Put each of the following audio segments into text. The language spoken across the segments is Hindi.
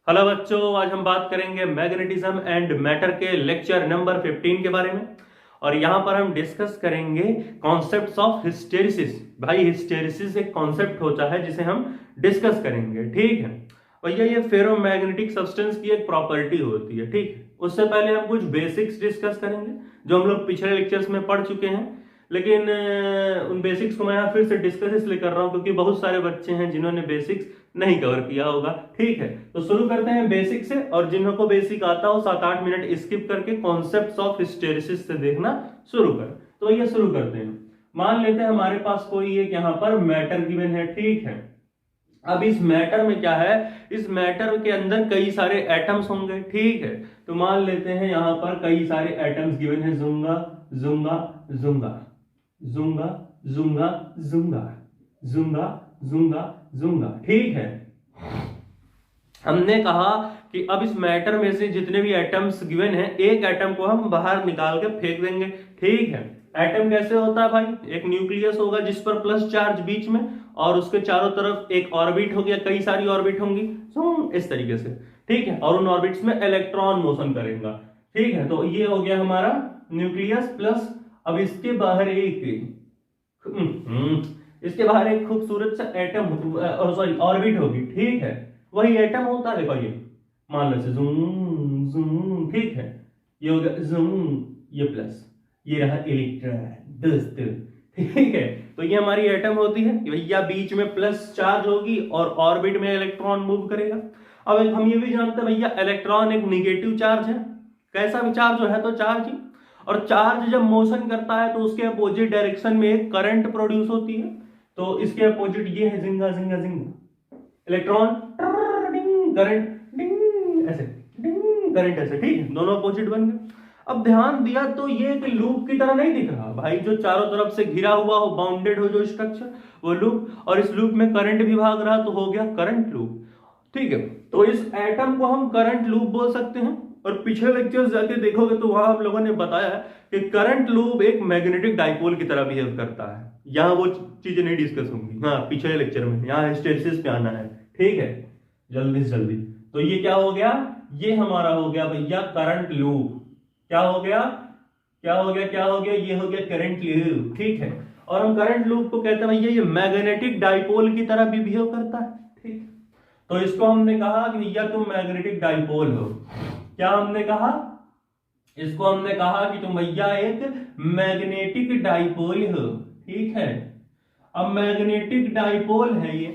हेलो बच्चों, आज हम बात करेंगे मैग्नेटिज्म एंड मैटर के लेक्चर नंबर 15 के बारे में। और यहाँ पर हम डिस्कस करेंगे कॉन्सेप्ट्स ऑफ हिस्टेरिसिस। भाई हिस्टेरिसिस एक कॉन्सेप्ट होता है जिसे हम डिस्कस करेंगे, ठीक है भैया। ये फेरोमैग्नेटिक सब्सटेंस की एक प्रॉपर्टी होती है, ठीक है। उससे पहले हम कुछ बेसिक्स डिस्कस करेंगे जो हम लोग पिछले लेक्चर्स में पढ़ चुके हैं, लेकिन उन बेसिक्स को मैं यहाँ फिर से डिस्कस इसलिए कर रहा हूँ क्योंकि बहुत सारे बच्चे हैं जिन्होंने बेसिक्स नहीं कवर किया होगा, ठीक है। तो शुरू करते हैं बेसिक से, और जिन्हों को बेसिक आता हो 7-8 मिनट स्किप करके कॉन्सेप्ट्स ऑफ हिस्टेरिसिस से देखना शुरू कर। तो ये शुरू करते हैं। मान लेते हैं हमारे पास कोई एक यहाँ पर मैटर गिवन है, ठीक है। अब इस मैटर में क्या है, इस मैटर के अंदर कई सारे एटम्स होंगे, ठीक है। तो मान लेते हैं यहाँ पर कई सारे एटम्स गिवन है, जुंगा जुंगा जुंगा जुंगा जुंगा जुंगा जुंगा जुंगा जुंगा, ठीक है। हमने कहा कि अब इस मैटर में से जितने भी एटम्स गिवन हैं, एक एटम को हम बाहर निकाल के फेंक देंगे, ठीक है। एटम कैसे होता है भाई, एक न्यूक्लियस होगा जिस पर प्लस चार्ज बीच में, और उसके चारों तरफ एक ऑर्बिट होगी, कई सारी ऑर्बिट होंगी इस तरीके से, ठीक है। और उन ऑर्बिट्स में इलेक्ट्रॉन मोशन करेगा, ठीक है। तो ये हो गया हमारा न्यूक्लियस प्लस, अब इसके बाहर इसके बाहर एक खूबसूरत सा एटम, सॉरी ऑर्बिट होगी, ठीक है। वही एटम होता है, देखो ये मान लो जूम जूम, ठीक है। ये हो गया जूम, ये प्लस, ये रहा इलेक्ट्रॉन दोस्तों, ठीक है। तो ये हमारी एटम होती है भैया, बीच में प्लस चार्ज होगी और ऑर्बिट में इलेक्ट्रॉन मूव करेगा। अब हम ये भी जानते हैं भैया, इलेक्ट्रॉन एक निगेटिव चार्ज है, कैसा भी चार्ज है तो चार्ज ही। और चार्ज जब मोशन करता है तो उसके अपोजिट डायरेक्शन में एक करंट प्रोड्यूस होती है, तो इसके अपोजिट ये है जिंगा जिंगा जिंगा, इलेक्ट्रॉन करंट ऐसे, करंट ऐसे, ठीक है। दोनों अपोजिट बन गए। अब ध्यान दिया तो ये एक लूप की तरह नहीं दिख रहा भाई, जो चारों तरफ से घिरा हुआ हो, बाउंडेड हो जो स्ट्रक्चर, वो लूप, और इस लूप में करंट भी भाग रहा, तो हो गया करंट लूप, ठीक है। तो इस एटम को हम करंट लूप बोल सकते हैं। और पिछले लेक्चर्स जाके देखोगे तो वहां हम लोगों ने बताया कि करंट लूप एक मैग्नेटिक डाइपोल की तरह बिहेव करता है। यहां वो चीजें नहीं डिस्कस होंगी, हाँ पिछले लेक्चर में, यहाँ हिस्टेरिसिस पे आना है, ठीक है, जल्दी से जल्दी। तो ये क्या हो गया, ये हमारा हो गया भैया करंट लूप। क्या हो गया, क्या हो गया, क्या हो गया, ये हो गया करंट लूप, ठीक है। और हम करंट लूप को कहते हैं भैया ये मैग्नेटिक डाइपोल की तरह भी बिहेव करता है, ठीक। तो इसको हमने कहा कि भैया तुम मैग्नेटिक डाइपोल हो। क्या हमने कहा, इसको हमने कहा कि तुम भैया एक मैग्नेटिक डाइपोल हो, ठीक है। अब मैग्नेटिक डाइपोल है ये,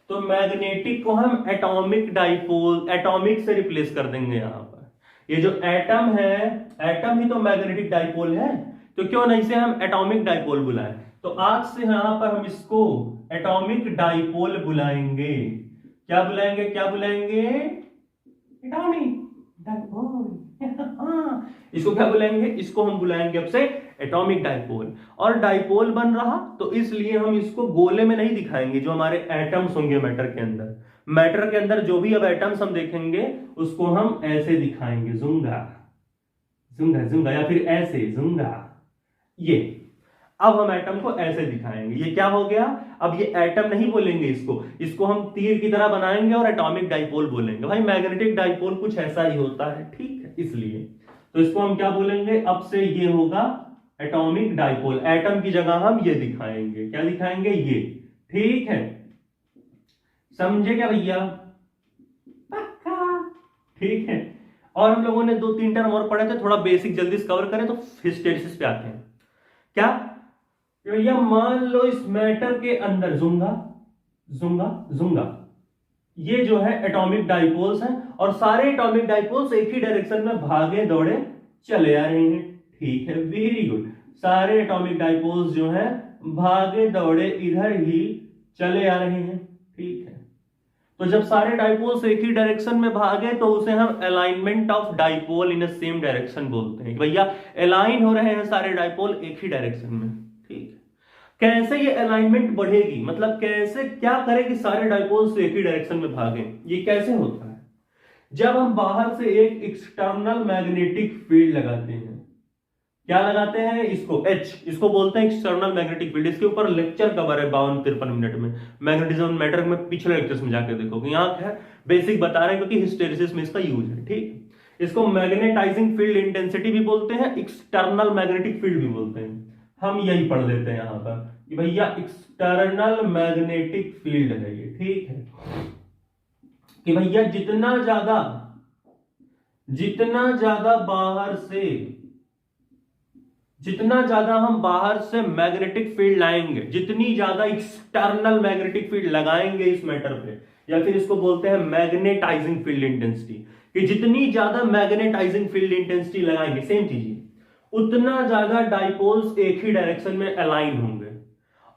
तो मैग्नेटिक को हम एटॉमिक डाइपोल, एटॉमिक से रिप्लेस कर देंगे। यहां पर ये जो एटम है, एटम ही तो मैग्नेटिक डाइपोल है, तो क्यों नहीं से हम एटॉमिक डाइपोल बुलाएं। तो आज से यहां पर हम इसको एटॉमिक डाइपोल बुलाएंगे। क्या बुलाएंगे, क्या बुलाएंगे, एटॉमिक डाइपोल इसको क्या बुलाएंगे, इसको हम बुलाएंगे अब से एटॉमिक डाइपोल। और डाइपोल बन रहा तो इसलिए हम इसको गोले में नहीं दिखाएंगे, जो हमारे एटम्स होंगे मैटर के अंदर, मैटर के अंदर जो भी अब एटम्स हम देखेंगे उसको हम ऐसे दिखाएंगे, जुंगा जुंगा जुंगा, या फिर ऐसे जुंगा। ये अब हम एटम को ऐसे दिखाएंगे, ये क्या हो गया, अब ये एटम नहीं बोलेंगे इसको, इसको हम तीर की तरह बनाएंगे और एटॉमिक डाइपोल बोलेंगे। भाई मैग्नेटिक डाइपोल कुछ ऐसा ही होता है, ठीक है, इसलिए तो इसको हम क्या बोलेंगे, अब से ये होगा एटॉमिक डाइपोल। एटम की जगह हम ये दिखाएंगे, क्या दिखाएंगे, ये, ठीक है। समझे क्या भैया, पक्का, ठीक है। और हम लोगों ने 2-3 टर्म और पढ़े थे, थोड़ा बेसिक जल्दी से कवर करें तो हिस्टेरिसिस पे आते हैं। क्या भैया, मान लो इस मैटर के अंदर जुंगा जुंगा जुंगा, ये जो है एटॉमिक डाइपोल्स हैं, और सारे एटॉमिक डाइपोल्स एक ही डायरेक्शन में भागे दौड़े चले आ रहे हैं, ठीक है, वेरी गुड। सारे एटॉमिक डाइपोल्स जो हैं भागे दौड़े इधर ही चले आ रहे हैं, ठीक है। तो जब सारे डाइपोल्स एक ही डायरेक्शन में भागे तो उसे हम alignment of dipole in same direction बोलते हैं। भैया अलाइन हो रहे हैं सारे डाइपोल एक ही डायरेक्शन में, ठीक है। कैसे ये अलाइनमेंट बढ़ेगी, मतलब कैसे, क्या करे कि सारे डाइपोल्स एक ही डायरेक्शन में भागे, ये कैसे होता है, जब हम बाहर से एक एक्सटर्नल मैग्नेटिक फील्ड लगाते हैं। क्या लगाते हैं इसको H, इसको बोलते हैं एक्सटर्नल मैग्नेटिक फील्ड। इसके ऊपर लेक्चर कवर है 52-53 मिनट में मैग्नेटिज्म मैटर में, पिछले लेक्चर्स में जाके देखोगे। यहाँ क्या है बेसिक बता रहे हैं क्योंकि हिस्टेरिसिस में इसका यूज है, ठीक। इसको मैग्नेटाइजिंग फील्ड इंटेंसिटी भी बोलते हैं, एक्सटर्नल मैग्नेटिक फील्ड भी बोलते हैं। हम यही पढ़ लेते हैं यहाँ पर कि भैया एक्सटर्नल मैग्नेटिक फील्ड है ये, ठीक है, कि भैया जितना ज्यादा हम बाहर से मैग्नेटिक फील्ड लाएंगे, जितनी ज्यादा एक्सटर्नल मैग्नेटिक फील्ड लगाएंगे इस मैटर पे, या फिर इसको बोलते हैं मैग्नेटाइजिंग फील्ड इंटेंसिटी, कि जितनी ज्यादा मैग्नेटाइजिंग फील्ड इंटेंसिटी लगाएंगे, सेम चीज है, उतना ज्यादा डाइपोल्स एक ही डायरेक्शन में अलाइन होंगे।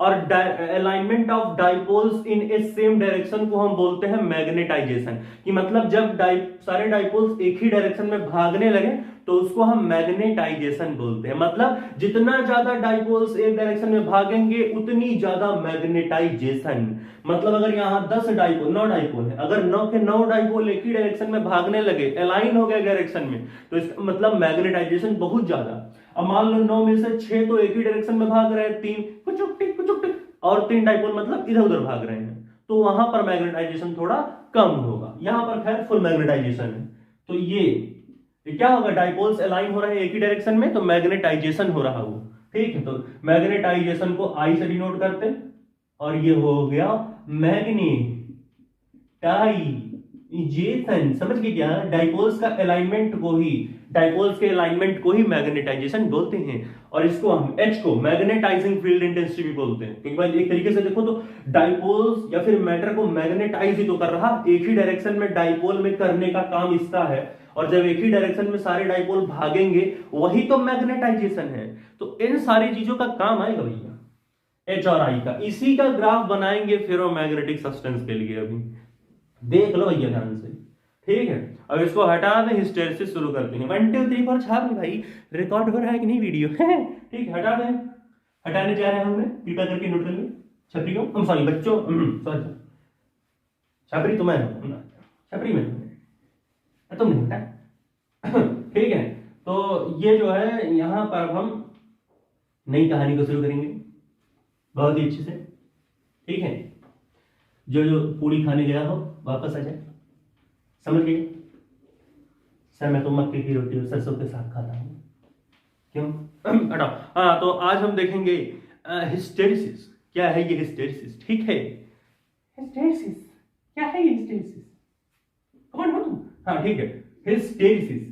और alignment of dipoles in A same direction को हम बोलते हैं मैग्नेटाइजेशन, कि मतलब जब सारे डाइपोल्स एक ही डायरेक्शन में भागने लगे तो उसको हम मैग्नेटाइजेशन बोलते हैं। मतलब जितना ज्यादा डाइपोल्स एक डायरेक्शन में भागेंगे उतनी ज्यादा मैग्नेटाइजेशन। मतलब अगर यहाँ 9 डाइपोल है, अगर 9 के 9 डाइपोल एक ही डायरेक्शन में भागने लगे, अलाइन हो गए डायरेक्शन में, तो इसका मतलब मैग्नेटाइजेशन बहुत ज्यादा। अब मान लो 9 में से 6 तो एक ही डायरेक्शन में भाग रहे हैं, 3 कुचुक टिक और 3 डाइपोल मतलब इधर उधर भाग रहे हैं, तो वहां पर मैग्नेटाइजेशन थोड़ा कम होगा। यहां पर खैर फुल मैग्नेटाइजेशन है। तो ये क्या होगा, डाइपोल्स अलाइन हो रहे हैं एक ही डायरेक्शन में, तो मैग्नेटाइजेशन हो रहा हो, ठीक है। तो मैग्नेटाइजेशन को आई से डिनोट करते हैं, और ये हो गया मैग्नेटाइजेशन। समझ गए क्या, डाइपोल्स के अलाइनमेंट को ही मैग्नेटाइजेशन बोलते हैं। और इसको हम H को मैग्नेटाइजिंग फील्ड इंटेंसिटी भी बोलते हैं, क्योंकि भाई एक तरीके से देखो तो डाइपोल्स या फिर मैटर को मैग्नेटाइज ही तो कर रहा, एक ही डायरेक्शन में डाइपोल में करने का काम इसका है, और जब एक ही डायरेक्शन में सारे डाइपोल भागेंगे वही तो मैग्नेटाइजेशन है। तो इन सारी चीजों का काम आएगा भैया H और I का। इसी का ग्राफ बनाएंगे फेरोमैग्नेटिक सब्सटेंस के लिए, अभी देख लो भैया ध्यान से, ठीक है। अब इसको हटा दें, हिस्टेरिसिस शुरू करते हैं। 1 2 3 4 छाप भाई, रिकॉर्ड हो रहा है कि नहीं वीडियो ठीक, हटा दें। हटाने जा रहे हैं हमने, कृपया करके नोट कर लें। छपरी को सॉरी बच्चों, सॉरी छपरी तो मैं हूं, छपरी में तुम नहीं हटा ठीक है। तो ये जो है यहां पर हम नई कहानी को शुरू करेंगे बहुत ही अच्छे से, ठीक है। जो पूरी खाने गया हो वापस आ जाए, समझ गए सर, मैं तो मक्के की रोटी और सरसों के साथ खाता हूं, क्यों हटाओ। हाँ, तो आज हम देखेंगे हिस्टेरिसिस। क्या है ये हिस्टेरिसिस, ठीक है। हिस्टेरिसिस क्या है ये, हिस्टेरिसिस कौन हो तुम, हाँ ठीक है। हिस्टेरिसिस,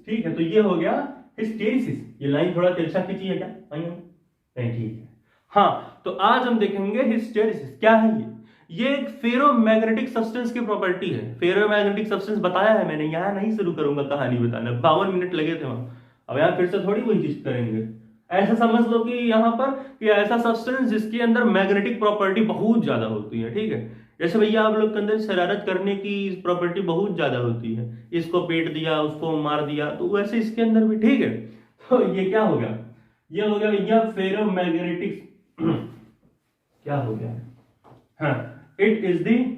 ठीक है। तो ये हो गया हिस्टेरिसिस। ये लाइन थोड़ा तिरछा खींचिए क्या, नहीं ठीक है। हाँ, तो आज हम देखेंगे हिस्टेरिसिस क्या है ये एक फेरोमैग्नेटिक सब्सटेंस की प्रॉपर्टी है। फेरोमैग्नेटिक सब्सटेंस बताया है मैंने, यहां नहीं शुरू करूंगा कहानी बताना, 52 मिनट लगे थे वहां। अब यहां फिर से थोड़ी वही चीज करेंगे। ऐसा समझ लो कि यहां पर कि ऐसा सब्सटेंस जिसके अंदर मैग्नेटिक प्रॉपर्टी बहुत ज्यादा होती है, ठीक है। जैसे भैया आप लोग के अंदर शरारत करने की प्रॉपर्टी बहुत ज्यादा होती है, इसको पेट दिया उसको मार दिया, तो वैसे इसके अंदर भी, ठीक है। तो ये क्या हो गया, ये हो गया भैया फेरोमैग्नेटिक क्या हो गया, हाँ, it is the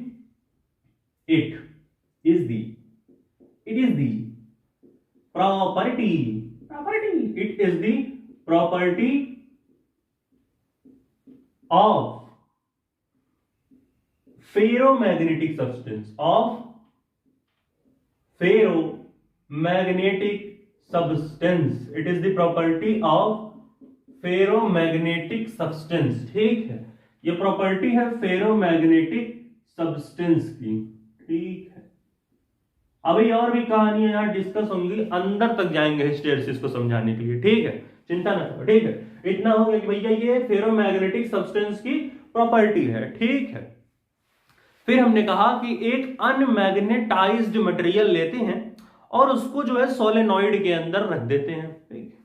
property, it is the property of ferromagnetic substance, it is the property of ferromagnetic substance, ठीक है। ये प्रॉपर्टी है फेरोमैग्नेटिक सब्सटेंस की, ठीक है। अभी और भी कहानियां यहां डिस्कस होंगी, अंदर तक जाएंगे हिस्टेरिसिस को समझाने के लिए, ठीक है, चिंता ना करो, ठीक है। इतना हो गया कि भैया ये फेरोमैग्नेटिक सब्सटेंस की प्रॉपर्टी है, ठीक है। फिर हमने कहा कि एक अनमैग्नेटाइज्ड मटेरियल लेते हैं और उसको जो है सोलेनॉइड के अंदर रख देते हैं, ठीक है।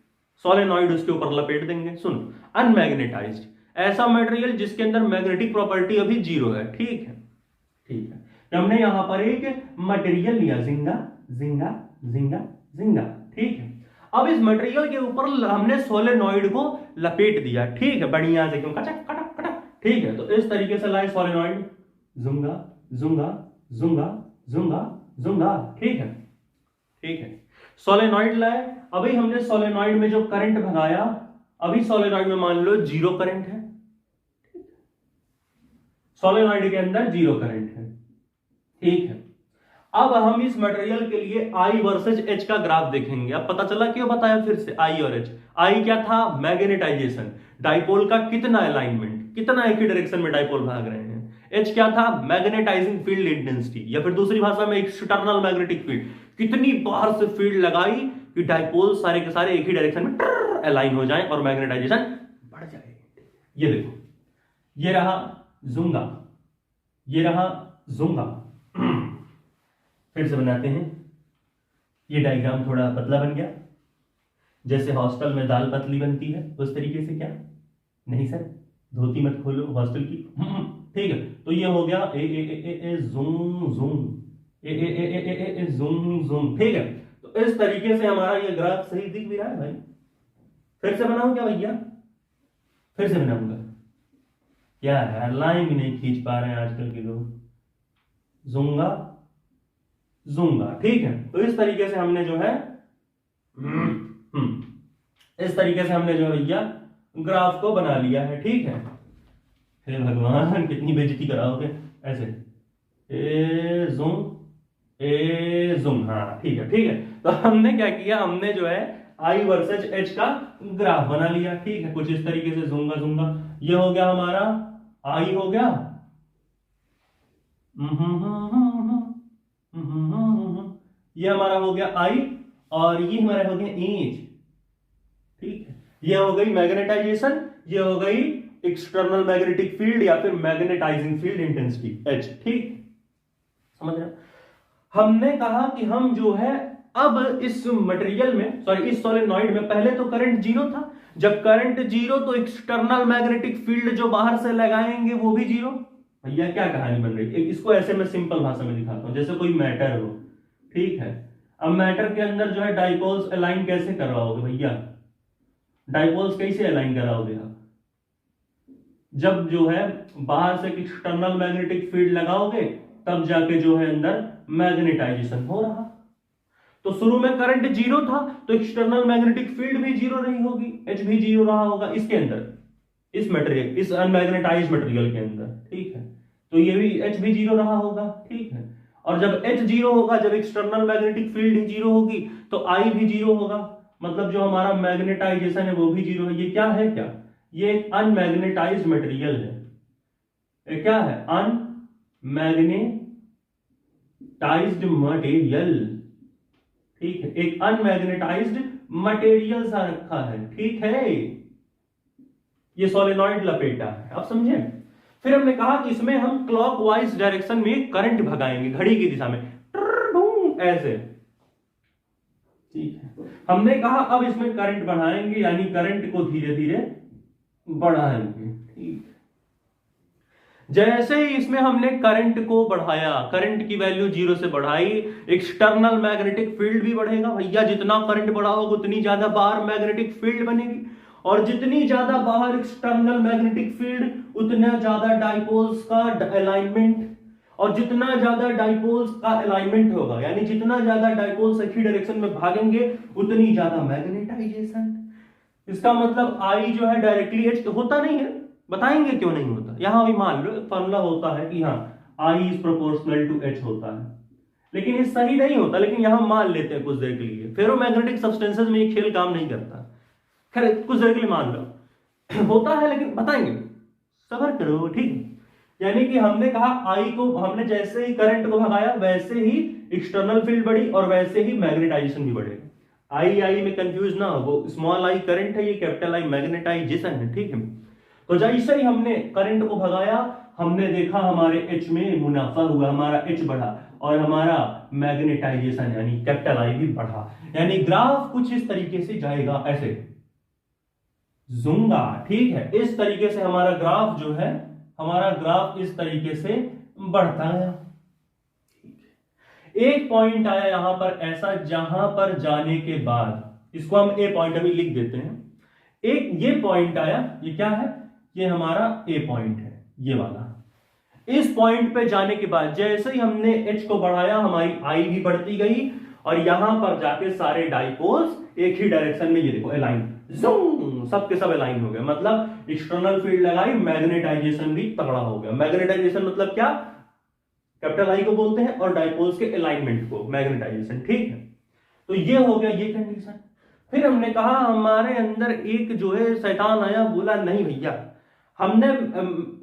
सोलेनॉइड उसके ऊपर लपेट देंगे। सुन, अनमैग्नेटाइज्ड ऐसा मटेरियल जिसके अंदर मैग्नेटिक प्रॉपर्टी अभी 0 है, ठीक है, ठीक है। तो हमने यहां पर एक मटेरियल लिया, जिंगा, ठीक है। अब इस मटेरियल के ऊपर हमने सोलेनॉइड को लपेट दिया, ठीक है, बढ़िया से, क्यों कटक कटक कटक, ठीक है। तो इस तरीके से लाए सोलेनॉइड, जुंगा, ठीक है। ठीक है। सोलेनॉइड लाए, अभी हमने सोलेनॉइड में जो करंट भगाया, अभी सोलेनॉइड में मान लो जीरो करंट है, सोलेनॉइड के अंदर जीरो करंट है, ठीक है। अब हम इस मटेरियल के लिए आई वर्सेस एच का ग्राफ देखेंगे। अब पता चला क्यों बताया फिर से आई और एच। आई क्या था? मैग्नेटाइजेशन, डाइपोल का कितना अलाइनमेंट, कितना एक ही डायरेक्शन में डाइपोल भाग रहे हैं। एच क्या था? मैग्नेटाइजिंग फील्ड इंटेंसिटी, या फिर दूसरी भाषा में एक्सटर्नल मैग्नेटिक फील्ड, कितनी बार से फील्ड लगाई कि डाइपोल सारे के सारे एक ही डायरेक्शन में अलाइन हो जाए और मैग्नेटाइजेशन बढ़ जाए। ये देखो, ये रहा जुंगा, ये रहा जुंगा। फिर से बनाते हैं, ये डायग्राम थोड़ा पतला बन गया, जैसे हॉस्टल में दाल पतली बनती है उस तरीके से। क्या नहीं सर, धोती मत खोलो हॉस्टल की, ठीक है। तो ये हो गया ए ए ए ए ए जूम जूम, ए ए ए ए ए ए जूम जूम, ठीक है। तो इस तरीके से हमारा ये ग्राफ सही दिख भी रहा है भाई। फिर से बनाऊं क्या भैया? फिर से बनाऊंगा, क्या है लाइन भी नहीं खींच पा रहे हैं आजकल के लोग। जूंगा जूंगा, ठीक है। तो इस तरीके से हमने जो है इस तरीके से हमने जो है भैया ग्राफ को बना लिया है, ठीक है। हे भगवान कितनी बेइज्जती कराओगे ऐसे, ए जूम, हाँ ठीक है, ठीक है। तो हमने क्या किया, हमने जो है आई वर्सेस एच का ग्राफ बना लिया, ठीक है। कुछ इस तरीके से जूंगा जूंगा, ये हो गया हमारा आई हो गया, ये हमारा हो गया आई, और ये हमारा हो गया एच, ठीक है। ये हो गई मैग्नेटाइजेशन, ये हो गई एक्सटर्नल मैग्नेटिक फील्ड या फिर मैग्नेटाइजिंग फील्ड इंटेंसिटी एच, ठीक। समझ रहे? हमने कहा कि हम जो है अब इस मटेरियल में, सॉरी इस सोलेनॉइड में पहले तो करंट जीरो था। जब करंट जीरो तो एक्सटर्नल मैग्नेटिक फील्ड जो बाहर से लगाएंगे वो भी जीरो। भैया क्या कहानी बन रही है, इसको ऐसे मैं सिंपल भाषा में दिखाता हूं। जैसे कोई मैटर हो, ठीक है। अब मैटर के अंदर जो है डाइपोल्स अलाइन कैसे करवाओगे भैया? डाइपोल्स कैसे अलाइन कराओगे आप? जब जो है बाहर से एक्सटर्नल मैग्नेटिक फील्ड लगाओगे तब जाके जो है अंदर मैग्नेटाइजेशन हो रहा। तो शुरू में करंट जीरो था तो एक्सटर्नल मैग्नेटिक फील्ड भी जीरो रही होगी, एच भी जीरो रहा होगा इसके अंदर, इस मटेरियल, इस अनमैग्नेटाइज्ड मटेरियल के अंदर, ठीक है। तो ये भी एच भी जीरो रहा होगा, ठीक है। और जब एच जीरो होगा, जब एक्सटर्नल मैग्नेटिक फील्ड ही जीरो होगी तो आई भी जीरो होगा, मतलब जो हमारा मैग्नेटाइजेशन है वो भी जीरो है। ये क्या है? क्या ये एक अनमैग्नेटाइज्ड मटेरियल है। ये क्या है? अनमैग्नेटाइज्ड मटेरियल, ठीक है। एक अनमैग्नेटाइज्ड मटेरियल सा रखा है, ठीक है। ये सोलेनॉइड लपेटा है, आप समझे? फिर हमने कहा कि इसमें हम क्लॉकवाइज डायरेक्शन में करंट भगाएंगे, घड़ी की दिशा में ऐसे, ठीक है। हमने कहा अब इसमें करंट बढ़ाएंगे, यानी करंट को धीरे धीरे बढ़ाएंगे, ठीक। जैसे ही इसमें हमने करंट को बढ़ाया, करंट की वैल्यू जीरो से बढ़ाई, एक्सटर्नल मैग्नेटिक फील्ड भी बढ़ेगा भैया। जितना करंट बढ़ाओगे उतनी ज्यादा बाहर मैग्नेटिक फील्ड बनेगी, और जितनी ज्यादा बाहर एक्सटर्नल मैग्नेटिक फील्ड उतना ज्यादा डाइपोल्स का अलाइनमेंट, और जितना ज्यादा डाइपोल्स का अलाइनमेंट होगा, यानी जितना ज्यादा डाइपोल्स एक ही डायरेक्शन में भागेंगे उतनी ज्यादा मैग्नेटाइजेशन। इसका मतलब आई जो है डायरेक्टली एच होता नहीं है, बताएंगे क्यों नहीं होता। यहां भी मान लो फॉर्मूला होता है कि हाँ I is proportional to H होता है, लेकिन ये सही नहीं होता। लेकिन यहां मान लेते हैं कुछ देर के लिए, फेरोमैग्नेटिक सब्सटेंसेस में ये खेल काम नहीं करता। खैर कुछ देर के लिए मान लो होता है, लेकिन बताएंगे, सबर करो, ठीक। यानी कि हमने कहा आई को, हमने जैसे ही करंट को भगाया वैसे ही एक्सटर्नल फील्ड बढ़ी और वैसे ही मैग्नेटाइजेशन भी बढ़ेगा। आई में कंफ्यूज ना हो, वो स्मॉल आई करंट है, ये कैपिटल आई मैग्नेटाइजेशन है, ठीक है। तो जैसे ही हमने करंट को भगाया, हमने देखा हमारे एच में मुनाफा हुआ, हमारा एच बढ़ा और हमारा मैग्नेटाइजेशन यानी कैपिटल आई भी बढ़ा। यानी ग्राफ कुछ इस तरीके से जाएगा, ऐसे जूंगा, ठीक है। इस तरीके से हमारा ग्राफ जो है, हमारा ग्राफ इस तरीके से बढ़ता है। एक पॉइंट आया यहां पर ऐसा, जहां पर जाने के बाद, इसको हम ए पॉइंट अभी लिख देते हैं। एक ये पॉइंट आया, ये क्या है? ये हमारा ए पॉइंट है, ये वाला। इस पॉइंट पे जाने के बाद जैसे ही हमने एच को बढ़ाया, हमारी आई भी बढ़ती गई और यहां पर जाके सारे डाइपोल्स एक ही डायरेक्शन में, ये देखो अलाइन, जूम, सबके सब अलाइन हो गए। मतलब एक्सटर्नल फील्ड लगाई, मैग्नेटाइजेशन भी तगड़ा हो गया। मैग्नेटाइजेशन मतलब क्या, कैपिटल आई को बोलते हैं, और डाइपोल्स के अलाइनमेंट को मैग्नेटाइजेशन, ठीक है। तो ये हो गया ये कंडीशन। फिर हमने कहा हमारे अंदर एक जो है शैतान आया, बोला नहीं भैया, हमने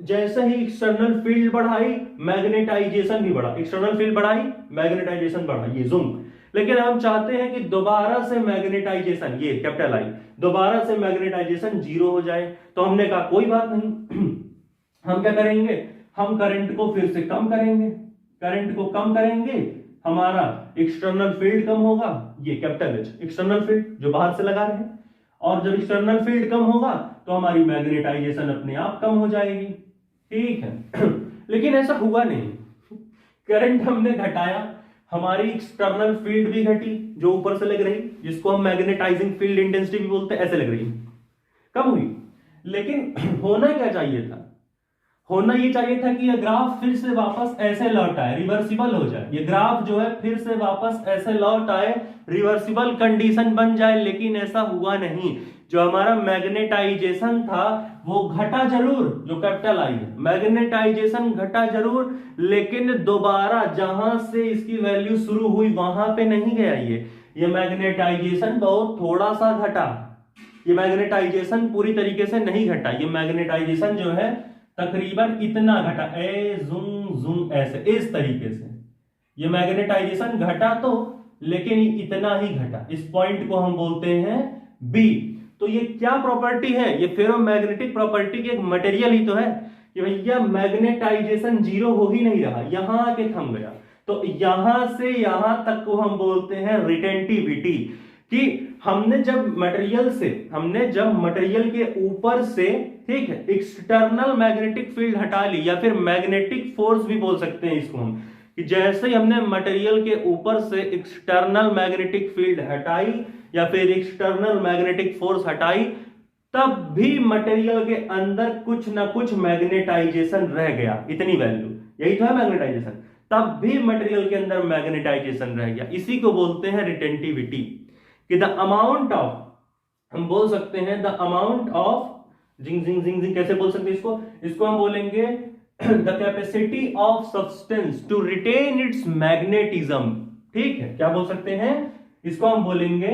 जैसे ही एक्सटर्नल फील्ड बढ़ाई मैग्नेटाइजेशन भी बढ़ा, एक्सटर्नल फील्ड बढ़ाई मैग्नेटाइजेशन बढ़ा, ये जूम। लेकिन हम चाहते हैं कि दोबारा से मैग्नेटाइजेशन, ये कैपिटल आई, दोबारा से मैग्नेटाइजेशन जीरो हो जाए। तो हमने कहा कोई बात नहीं, हम क्या करेंगे, हम करंट को फिर से कम करेंगे, करंट को कम करेंगे, हमारा एक्सटर्नल फील्ड कम होगा, ये कैपिटल एच एक्सटर्नल फील्ड जो बाहर से लगा रहे हैं, और जब एक्सटर्नल फील्ड कम होगा तो हमारी मैग्नेटाइजेशन अपने आप कम हो जाएगी, ठीक है। लेकिन ऐसा हुआ नहीं, करंट हमने घटाया, हमारी एक्सटर्नल फील्ड भी घटी जो ऊपर से लग रही, जिसको हम मैग्नेटाइजिंग फील्ड इंटेंसिटी भी बोलते हैं, ऐसे लग रही, कम हुई। लेकिन होना क्या चाहिए था, होना ये चाहिए था कि ये ग्राफ फिर से वापस ऐसे लौट आए, रिवर्सिबल हो जाए, ये ग्राफ जो है फिर से वापस ऐसे लौट आए, रिवर्सिबल कंडीशन बन जाए। लेकिन ऐसा हुआ नहीं, जो हमारा मैग्नेटाइजेशन था वो घटा जरूर, जो कैपिटल आई है, मैग्नेटाइजेशन घटा जरूर, लेकिन दोबारा जहां से इसकी वैल्यू शुरू हुई वहां पे नहीं गया। ये मैग्नेटाइजेशन बहुत थोड़ा सा घटा, ये मैग्नेटाइजेशन पूरी तरीके से नहीं घटा, ये मैग्नेटाइजेशन जो है तकरीबन इतना घटा, ए जूम जूम ऐसे, इस तरीके से ये मैग्नेटाइजेशन घटा, तो लेकिन इतना ही घटा। इस पॉइंट को हम बोलते हैं बी। तो ये क्या प्रॉपर्टी है, ये फेरोमैग्नेटिक प्रॉपर्टी की एक मटेरियल ही तो है कि भैया मैग्नेटाइजेशन जीरो हो ही नहीं रहा, यहां आके थम गया। तो यहां से यहां तक को हम बोलते हैं रिटेंटिविटी, कि हमने जब मटेरियल के ऊपर से, ठीक है, एक्सटर्नल मैग्नेटिक फील्ड हटा ली, या फिर मैग्नेटिक फोर्स भी बोल सकते हैं इसको हम, कि जैसे ही हमने मटेरियल के ऊपर से एक्सटर्नल मैग्नेटिक फील्ड हटाई या फिर एक्सटर्नल मैग्नेटिक फोर्स हटाई, तब भी मटेरियल के अंदर कुछ ना कुछ मैग्नेटाइजेशन रह गया, इतनी वैल्यू, यही तो है मैग्नेटाइजेशन, तब भी मटेरियल के अंदर मैग्नेटाइजेशन रह गया। इसी को बोलते हैं रिटेंटिविटी, कि द अमाउंट ऑफ, हम बोल सकते हैं द अमाउंट ऑफ, जिंग जिंग जिंग जिंग कैसे बोल सकते हैं इसको हम बोलेंगे the capacity of substance to retain its magnetism, ठीक है। क्या बोल सकते हैं इसको, हम बोलेंगे,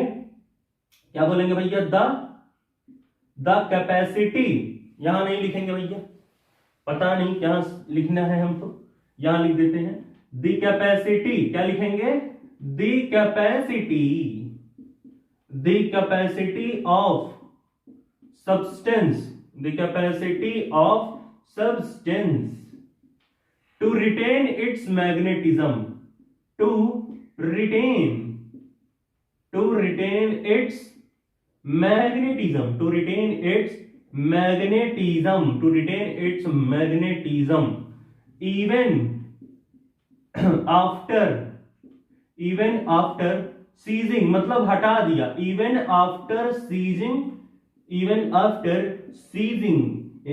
क्या बोलेंगे भैया, द कैपेसिटी, यहां नहीं लिखेंगे भैया, पता नहीं यहां लिखना है, हम तो यहां लिख देते हैं द कैपेसिटी, क्या लिखेंगे, the capacity of substance, the capacity of substance to retain its magnetism, to retain its magnetism, to retain its magnetism even after ceasing, मतलब हटा दिया, even after ceasing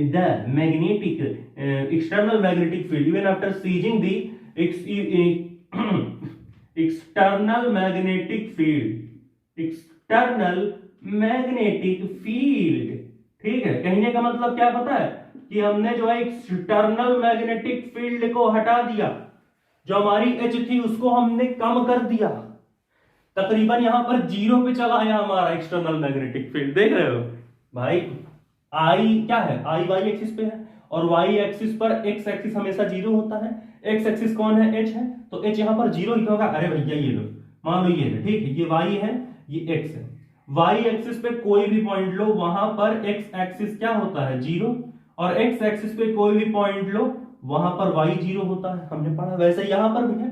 the magnetic external magnetic field, even after ceasing the external magnetic field, ठीक है। कहने का मतलब क्या पता है, कि हमने जो है एक्सटर्नल मैग्नेटिक फील्ड को हटा दिया, जो हमारी एच थी उसको हमने कम कर दिया, तकरीबन यहां पर जीरो पे चला है हमारा एक्सटर्नल मैग्नेटिक फील्ड, देख रहे हो भाई। आई क्या है, आई वाई एक्सिस पे है, और वाई एक्सिस पर एक्स एक्सिस हमेशा जीरो होता है, एक्स एक्सिस कौन है, एच है, तो एच यहां पर जीरो ही होगा। अरे भैया ये लो, मान लो ये है, ठीक है, ये वाई है, ये एक्स है, वाई एक्सिस पे कोई भी पॉइंट लो, वहां पर एक्स एक्सिस क्या होता है, जीरो, और एक्स एक्सिस पे कोई भी पॉइंट लो, वहां पर वाई जीरो होता है, हमने पढ़ा। वैसे यहां पर भी है,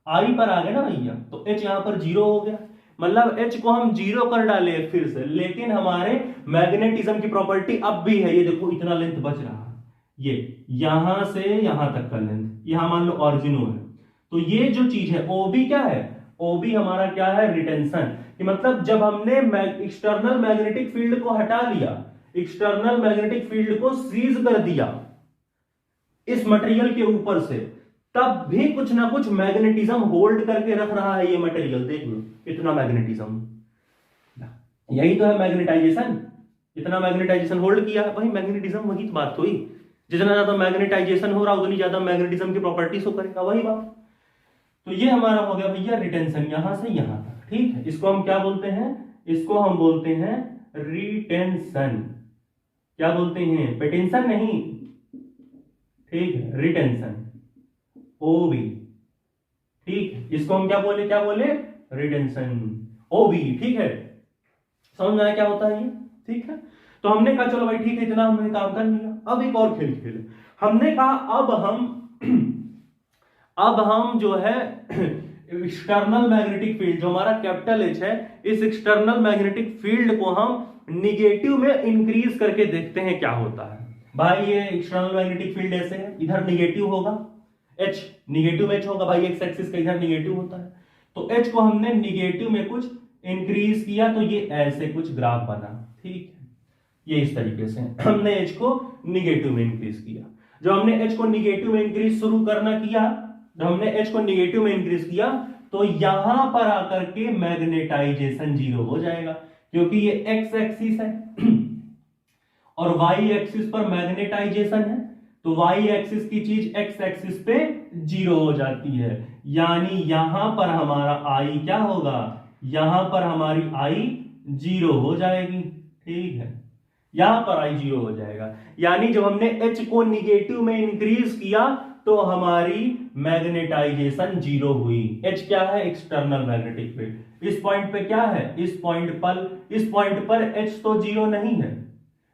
आई पर आ गया ना भैया, तो एच यहां पर जीरो हो गया, मतलब एच को हम जीरो कर डाले फिर से, लेकिन हमारे मैग्नेटिज्म की प्रॉपर्टी अब भी है। ये देखो इतना लेंथ बच रहा है, ये यहां से यहां तक का लेंथ, यहां मान लो ऑरिजिनो है, तो ये जो चीज है ओबी क्या है, ओबी हमारा क्या है, रिटेंशन, कि मतलब जब हमने एक्सटर्नल मैग्नेटिक फील्ड को हटा लिया, एक्सटर्नल मैग्नेटिक फील्ड को सीज कर दिया इस मटेरियल के ऊपर से, तब भी कुछ ना कुछ मैग्नेटिज्म होल्ड करके रख रहा है ये मटेरियल। देख लो इतना मैग्नेटिज्म, यही तो है मैग्नेटाइजेशन। इतना मैग्नेटाइजेशन होल्ड किया है, वही मैग्नेटिज्म, वही तो बात हुई। जितना ज्यादा मैग्नेटाइजेशन हो रहा उतनी ज्यादा मैग्नेटिज्म की प्रॉपर्टीज हो करेगा, वही बात। तो ये हमारा हो गया भैया रिटेंशन, यहां से यहां तक, ठीक है। इसको हम क्या बोलते हैं, इसको हम बोलते हैं रिटेंशन। क्या बोलते हैं, पेटेंशन नहीं, ठीक है, रिटेंशन, ओबी, ठीक है। इसको हम क्या बोले रिटेंशन, ओबी, ठीक है। समझ में आया क्या होता है ये, ठीक है। तो हमने कहा चलो भाई ठीक है, इतना हमने काम कर लिया। अब एक और खेल खेले। हमने कहा अब हम जो है एक्सटर्नल मैग्नेटिक फील्ड, जो हमारा कैपिटल एच है, इस एक्सटर्नल मैग्नेटिक फील्ड को हम निगेटिव में इंक्रीज करके देखते हैं क्या होता है। भाई ये एक्सटर्नल मैग्नेटिक फील्ड ऐसे है, इधर निगेटिव होगा, एच निगेटिव एच होगा भाई, एक्स एक्सिस का इधर निगेटिव होता है। तो एच को हमने निगेटिव में कुछ इंक्रीज किया तो ये ऐसे कुछ ग्राफ बना, ठीक है। ये इस तरीके से हमने एच को निगेटिव में इंक्रीज किया। जो हमने एच को निगेटिव में इंक्रीज शुरू करना किया, जब हमने एच को निगेटिव में इंक्रीज किया तो यहां पर आकर के मैग्नेटाइजेशन जीरो हो जाएगा, क्योंकि ये एक्स एक्सिस है और वाई एक्सिस पर मैग्नेटाइजेशन है, तो वाई एक्सिस की चीज एक्स एक्सिस पे जीरो हो जाती है। यानी यहां पर हमारा आई क्या होगा, यहां पर हमारी आई जीरो हो जाएगी, ठीक है। यहां पर आई जीरो हो जाएगा, यानी जब हमने एच को निगेटिव में इंक्रीज किया तो हमारी मैग्नेटाइजेशन जीरो हुई। एच क्या है, एक्सटर्नल मैग्नेटिक फील्ड। इस पॉइंट पे क्या है, इस पॉइंट पर एच तो जीरो नहीं है,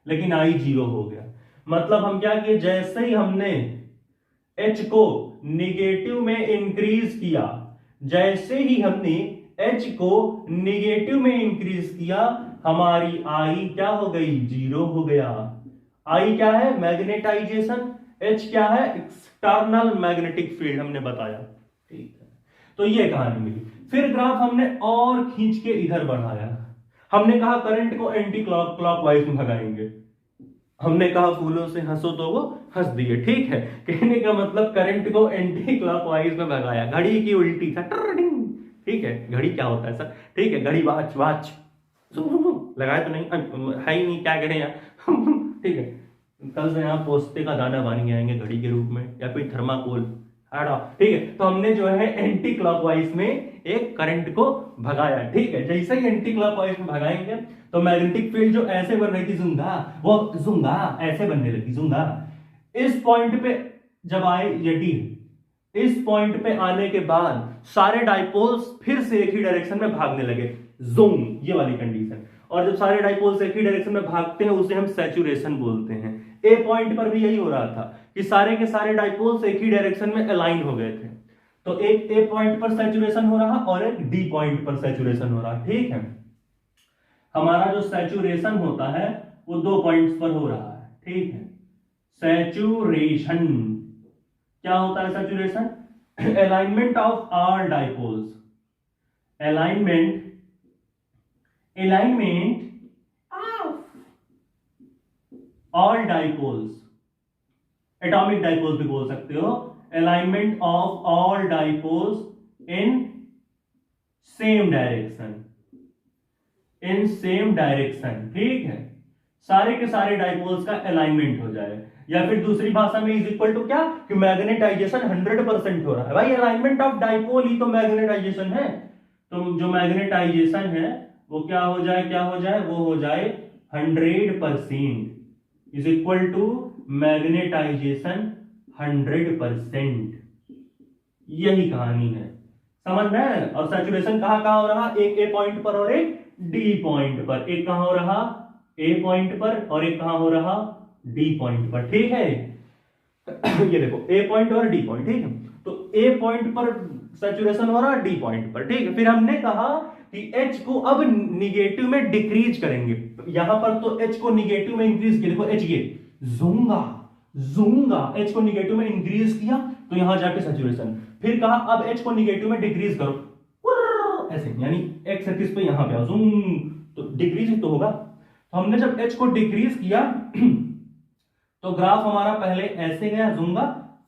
लेकिन आई जीरो हो गया। मतलब हम क्या किए, जैसे ही हमने एच को निगेटिव में इंक्रीज किया, जैसे ही हमने एच को निगेटिव में इंक्रीज किया, हमारी आई क्या हो गई, जीरो हो गया। आई क्या है, मैग्नेटाइजेशन, एच क्या है, एक्सटर्नल मैग्नेटिक फील्ड, हमने बताया, ठीक है। तो ये कहानी मिली। फिर ग्राफ हमने और खींच के इधर बढ़ाया। हमने कहा करंट को एंटी क्लॉकवाइज में भगाएंगे। हमने कहा फूलों से हंसो तो वो हंस दिए, ठीक है। कहने का मतलब करंट को एंटी क्लॉकवाइज में भगाया, घड़ी की उल्टी था, ठीक है। घड़ी क्या होता है सर, ठीक है, घड़ी वाच लगाए तो नहीं है ही नहीं, क्या करें यार ठीक है। कल से यहाँ पोस्ते का दाना बन आएंगे घड़ी के रूप में, या फिर थर्माकोल, ठीक है। तो हमने जो है एंटी क्लॉकवाइज में एक करंट को भगाया, ठीक है। जैसे ही एंटी क्लॉकवाइज में भगाएंगे तो मैग्नेटिक फील्ड जो ऐसे बन रही थी जुंगा, वो जुंगा ऐसे बनने लगी, जुंगा। इस पॉइंट पे जब आए ये डी, इस पॉइंट पे आने के बाद सारे डाइपोल्स फिर से एक ही डायरेक्शन में भागने लगे, जूम, ये वाली कंडीशन। और जब सारे डाइपोल्स एक ही डायरेक्शन में भागते हैं उसे हम सैचुरेशन बोलते हैं। ए पॉइंट पर भी यही हो रहा था कि सारे के सारे डाइपोल्स एक ही डायरेक्शन में अलाइन हो गए थे। तो एक ए पॉइंट पर सैचुरेशन हो रहा और एक डी पॉइंट पर सैचुरेशन हो रहा, ठीक है। हमारा जो सैचुरेशन होता है वो 2 पॉइंट्स पर हो रहा है, ठीक है। सैचुरेशन क्या होता है, saturation alignment of all dipoles, alignment of all dipoles, atomic dipoles भी बोल सकते हो, alignment of all dipoles in same direction, ठीक है। सारे के सारे डाइपोल्स का अलाइनमेंट हो जाए, या फिर दूसरी भाषा में इज इक्वल टू क्या, कि मैग्नेटाइजेशन 100% हो रहा है। भाई अलाइनमेंट ऑफ डाइपोल ही तो मैग्नेटाइजेशन है। तो जो मैग्नेटाइजेशन है वो क्या हो जाए, वो हो जाए 100% इज इक्वल टू मैग्नेटाइजेशन 100%। यही कहानी है, समझ में है। और सैचुरेशन कहां हो रहा, एक ए पॉइंट पर और एक डी पॉइंट पर। एक कहां हो रहा, ए पॉइंट पर, और एक कहां हो रहा, डी पॉइंट पर, ठीक है। ये देखो ए पॉइंट और डी पॉइंट, ठीक है। तो ए पॉइंट पर सैचुरेशन हो रहा, डी पॉइंट पर, ठीक है। फिर हमने कहा कि एच को अब निगेटिव में डिक्रीज करेंगे। यहां पर तो एच को निगेटिव में इंक्रीज किया, देखो एच ये जूंगा, एच को निगेटिव में इंक्रीज किया तो यहां जाके सैचुरेशन। फिर कहा अब एच को निगेटिव में डिक्रीज करो, ऐसे, यानी एक्स एक्सिस पे यहां पे आओ, जूम, तो डिक्रीज तो होगा। तो हमने जब एच को डिक्रीज किया तो ग्राफ हमारा पहले ऐसे गया जूंगा,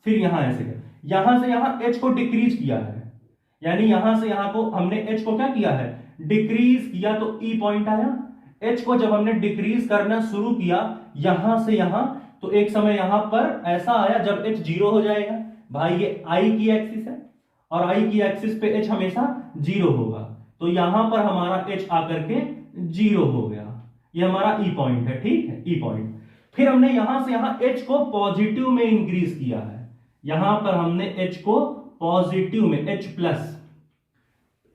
फिर यहां ऐसे गया। यहां से यहां H को डिक्रीज किया है, यानी यहां से यहां को हमने H को क्या किया है, डिक्रीज किया, तो E पॉइंट आया। H को जब हमने डिक्रीज करना शुरू किया यहां से यहां, तो एक समय यहां पर ऐसा आया जब H 0 हो जाएगा। भाई ये I की एक्सिस है और I की एक्सिस पे H हमेशा 0 होगा, तो यहां पर हमारा H आकर के 0 हो गया। ये हमारा E पॉइंट है, ठीक है, E पॉइंट। फिर हमने यहां से यहां H को पॉजिटिव में इंक्रीज किया है, यहां पर हमने H को पॉजिटिव में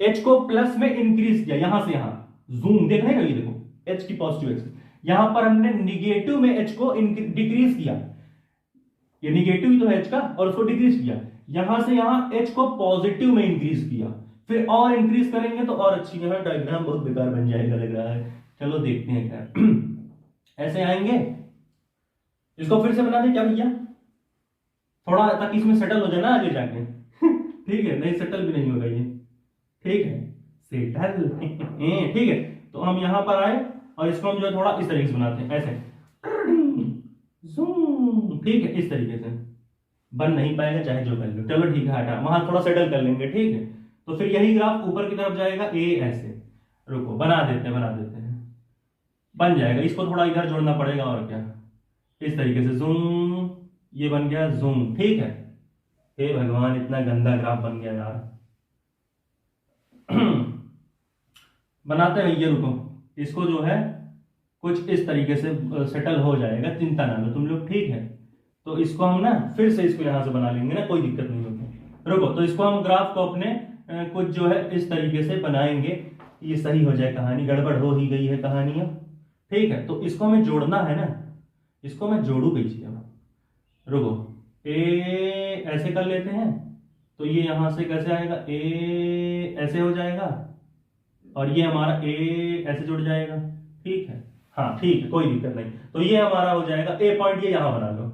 H को प्लस में इंक्रीज किया, यहां से यहां जूम देखने का, ये देखो H की पॉजिटिव एक्सिस। यहां पर हमने निगेटिव में H को डिक्रीज किया, ये निगेटिव ही तो है H का, और उसको डिक्रीज किया। यहां से यहां H को पॉजिटिव में इंक्रीज किया, फिर और इंक्रीज करेंगे तो और अच्छी। यहां डायग्राम बहुत बेकार बन जाएगा लग रहा है, चलो देखते हैं क्या। ऐसे आएंगे, इसको फिर से बना दें क्या भैया, थोड़ा ताकि इसमें सेटल हो जाए ना आगे जाके। ठीक है, नहीं सेटल भी नहीं होगा ये, ठीक है, सेटल। ठीक है, तो हम यहां पर आए और इसको हम जो है थोड़ा इस तरीके से बनाते हैं, ऐसे जूम, ठीक है, इस तरीके से। बन नहीं पाएगा चाहे जो कर लो, चलो ठीक है, हटा, वहां थोड़ा सेटल कर लेंगे, ठीक है। तो फिर यही ग्राफ ऊपर की तरफ जाएगा, ए ऐसे, रुको बना देते हैं, बन जाएगा। इसको थोड़ा इधर जोड़ना पड़ेगा और क्या, इस तरीके से जूम, ये बन गया जूम, ठीक है। हे भगवान, इतना गंदा ग्राफ बन गया यार। बनाते हैं ये, रुको, इसको जो है कुछ इस तरीके से सेटल हो जाएगा, चिंता ना लो तुम लोग, ठीक है। तो इसको हम ना फिर से इसको यहां से बना लेंगे ना, कोई दिक्कत नहीं होगी। रुको, तो इसको हम ग्राफ को अपने कुछ जो है इस तरीके से बनाएंगे, ये सही हो जाए कहानी, गड़बड़ हो ही गई है कहानियां, ठीक है। तो इसको हमें जोड़ना है ना, इसको मैं जोड़ू कैसे, रुको, ए ऐसे कर लेते हैं, तो ये यहां से कैसे आएगा, ए ऐसे हो जाएगा, और ये हमारा ए ऐसे जुड़ जाएगा, ठीक है। हाँ ठीक है, कोई दिक्कत नहीं। तो ये हमारा हो जाएगा ए पॉइंट, ये यहां बना लो,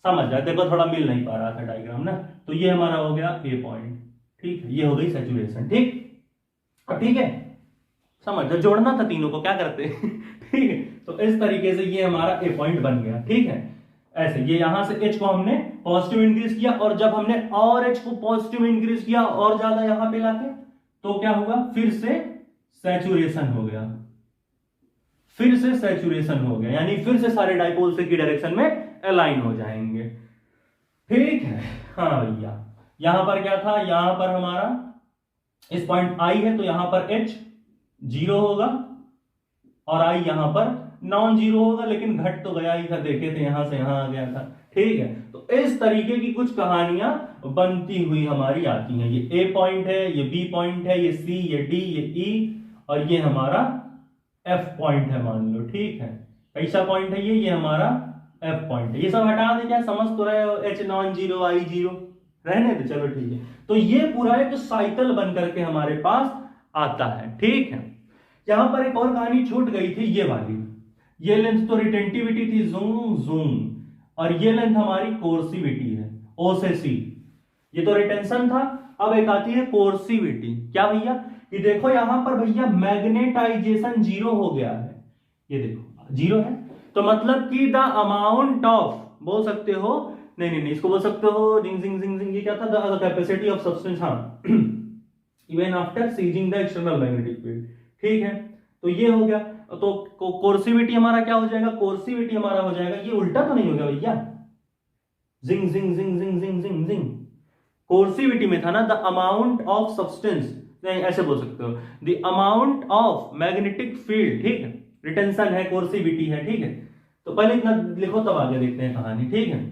समझ जाए, देखो थोड़ा मिल नहीं पा रहा था डायग्राम ना, तो ये हमारा हो गया ए पॉइंट, ठीक है। ये हो गई सैचुरेशन, ठीक, अब ठीक है, समझ जाओ, जोड़ना था तीनों को, क्या करते। ठीक है, तो इस तरीके से ये हमारा ए पॉइंट बन गया, ठीक है। ऐसे ये यहां से H को हमने पॉजिटिव इंक्रीज किया, और जब हमने और H को पॉजिटिव इंक्रीज किया और ज्यादा यहां पे लाके, तो क्या हुआ, फिर से सैचुरेशन हो गया, यानी फिर से सारे डाइपोल्स की डायरेक्शन में अलाइन हो जाएंगे, ठीक है। हाँ भैया, यहां पर क्या था, यहां पर हमारा इस पॉइंट I है, तो यहां पर H 0 होगा और I यहां पर नॉन जीरो होगा, लेकिन घट तो गया ही था, देखे थे यहां से यहां आ गया था, ठीक है। तो इस तरीके की कुछ कहानियां बनती हुई हमारी आती हैं। ये ए पॉइंट है, ये बी पॉइंट है, ये सी, ये डी, ये ई, और ये हमारा एफ पॉइंट है मान लो, ठीक है। कैसा पॉइंट है ये हमारा एफ पॉइंट है। ये सब हटा दे, क्या समझ तो रहे हो, एच नॉन जीरो, आई जीरो, रहने दे, चलो ठीक है। तो ये पूरा एक साइकिल बन करके हमारे पास आता है, ठीक है। यहां पर एक और कहानी छूट गई थी, ये वाली, ये लेंथ तो रिटेंटिविटी थी, जूम जूम, और ये लेंथ हमारी कोर्सिविटी है, ओ से सी, ये तो रिटेंशन था। अब एक आती है कोर्सिविटी, क्या भैया, ये देखो यहां पर भैया मैग्नेटाइजेशन 0 हो गया है, ये देखो 0 है, तो मतलब कि द अमाउंट ऑफ, बोल सकते हो, नहीं, इसको बोल सकते हो जिंग जिंग जिंग जिंग, ये क्या था, द कैपेसिटी ऑफ सब्सटेंस, हाँ, even after ceasing the external magnetic field, ठीक है। तो ये हो गया, तो कोर्सिविटी हमारा क्या हो जाएगा, कोर्सिविटी हमारा हो जाएगा, ये उल्टा तो नहीं होगा भैया, जिंग जिंग जिंग जिंग जिंग जिंग जिंग, कोर्सिविटी में था ना द अमाउंट ऑफ सब्सटेंस, नहीं ऐसे बोल सकते हो, the amount of magnetic field, ठीक है, रिटेंशन है, कोर्सिविटी है, ठीक है। तो पहले इतना लिखो तब आगे देखते हैं कहानी, ठीक है।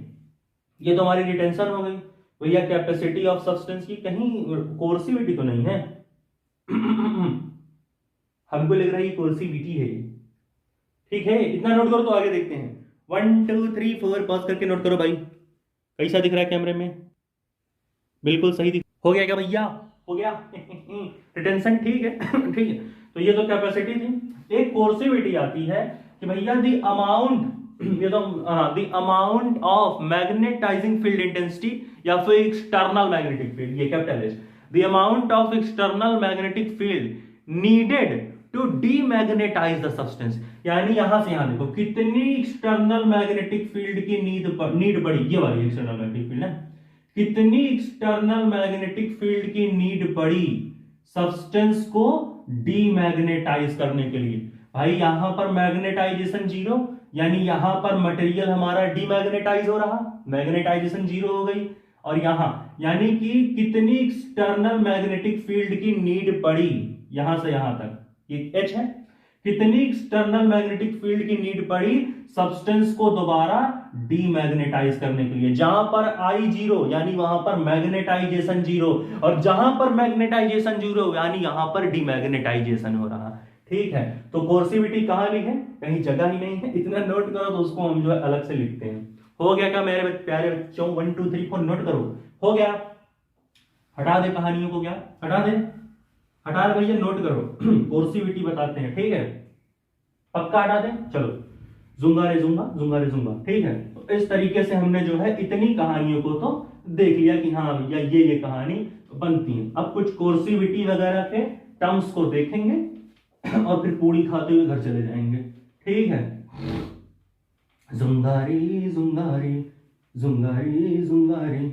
ये तो हमारी रिटेंशन हो गई भैया, कैपेसिटी ऑफ सब्सटेंस की कहीं कोर्सिविटी तो नहीं है। हमको लग रहा है ये कोर्सिविटी है, ठीक है, इतना नोट करो तो आगे देखते हैं। 1 2 3 4 पॉज करके नोट करो भाई, कैसा दिख रहा है कैमरे में, बिल्कुल सही दिख, हो गया क्या भैया, हो गया। रिटेंशन ठीक है, ठीक है। तो ये तो कैपेसिटी थी। एक कोर्सिविटी आती है कि भैया द अमाउंट, ये तो the amount of magnetising field intensity या फिर एक्सटर्नल मैग्नेटिक फील्ड, ये capital H, the amount of external magnetic field needed to demagnetise the substance, यानी यहां से यहां देखो कितनी एक्सटर्नल मैग्नेटिक फील्ड की नीड बढ़ी, ये वाली एक्सटर्नल मैग्नेटिक फील्ड है, कितनी एक्सटर्नल मैग्नेटिक फील्ड की नीड पड़ी सब्सटेंस को डीमैग्नेटाइज करने के लिए। भाई यहां पर मैग्नेटाइजेशन जीरो, यानी यहां पर मटेरियल हमारा डीमैग्नेटाइज हो रहा, मैग्नेटाइजेशन जीरो हो गई। और यहां यानी कि कितनी एक्सटर्नल मैग्नेटिक फील्ड की नीड पड़ी, यहां से यहां तक ये एच है, कितनी एक्सटर्नल मैग्नेटिक फील्ड की नीड पड़ी सब्सटेंस को दोबारा डीमैग्नेटाइज करने के लिए। जहां पर आई जीरो यानी वहां पर मैग्नेटाइजेशन जीरो, और जहां पर मैग्नेटाइजेशन जीरो यानी यहां पर डीमैग्नेटाइजेशन हो रहा। ठीक है, तो कोर्सिविटी कहां लिखे, कहीं जगह ही नहीं है, इतना नोट करो तो उसको हम जो है अलग से लिखते हैं। हो गया क्या मेरे प्यारे बच्चों, 1 2 3 4 नोट करो, हो गया। हटा दे कहानियों को, क्या हटा दे, हटा दे भैया, नोट करो। कोर्सिविटी बताते हैं, ठीक है, पक्का हटा दे। चलो, जुंगा रे जुंगा, जुंगा रे जुंगा, ठीक है। तो इस तरीके से हमने जो है इतनी कहानियों को तो देख लिया कि हाँ भैया ये कहानी बनती है। अब कुछ कोर्सिविटी वगैरह के टर्म्स को देखेंगे और फिर पूरी खाते हुए घर चले जाएंगे, ठीक है। जुंगारी जुंगारी जुंगारी जुंगारी,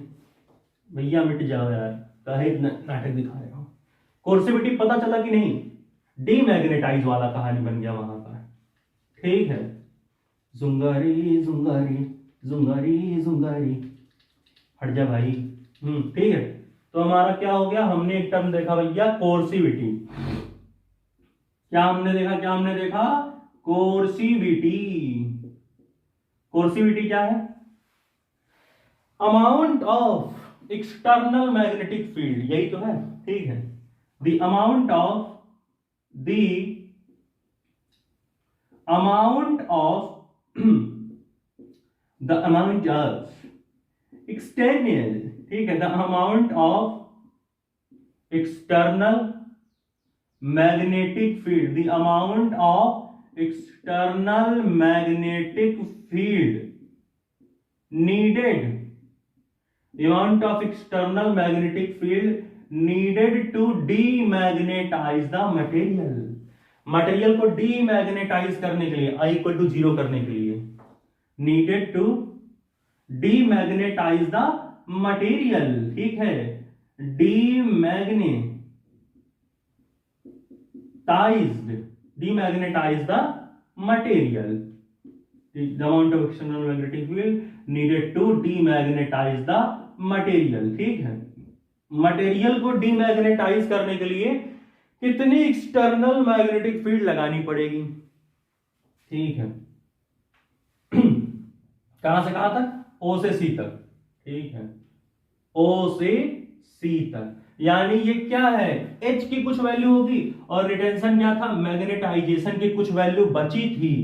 भैया मिट जाओ यार, काहे नाटक दिखा रहे हो। कोर्सिविटी पता चला कि नहीं, डीमैग्नेटाइज वाला कहानी बन गया वहां पर, ठीक है। जुंगारी जुंगारी जुंगारी जुंगारी, हट जा भाई, ठीक है। तो हमारा क्या हो गया, हमने एक टर्म देखा भैया कोर्सिविटी। क्या हमने देखा, क्या हमने देखा, कोर्सिविटी। कोर्सिविटी क्या है, amount of external magnetic field, यही तो है, ठीक है। The amount of the amount of external, ठीक है, the amount of external magnetic field, the amount of external magnetic field needed, the amount of external magnetic field needed to demagnetize the material, material को डीमैग्नेटाइज करने के लिए, I इक्वल टू 0 करने के लिए, needed to demagnetize the material, ठीक है, demagnetize the material, the amount of external magnetic field needed to demagnetize the material, ठीक है। मटेरियल को डीमैग्नेटाइज करने के लिए कितनी एक्सटर्नल मैग्नेटिक फील्ड लगानी पड़ेगी, ठीक है। कहां से कहां तक, ओ से सी तक, ठीक है, ओ से सी तक। यानी ये क्या है, एच की कुछ वैल्यू होगी और रिटेंशन क्या था, मैग्नेटाइजेशन की कुछ वैल्यू बची थी,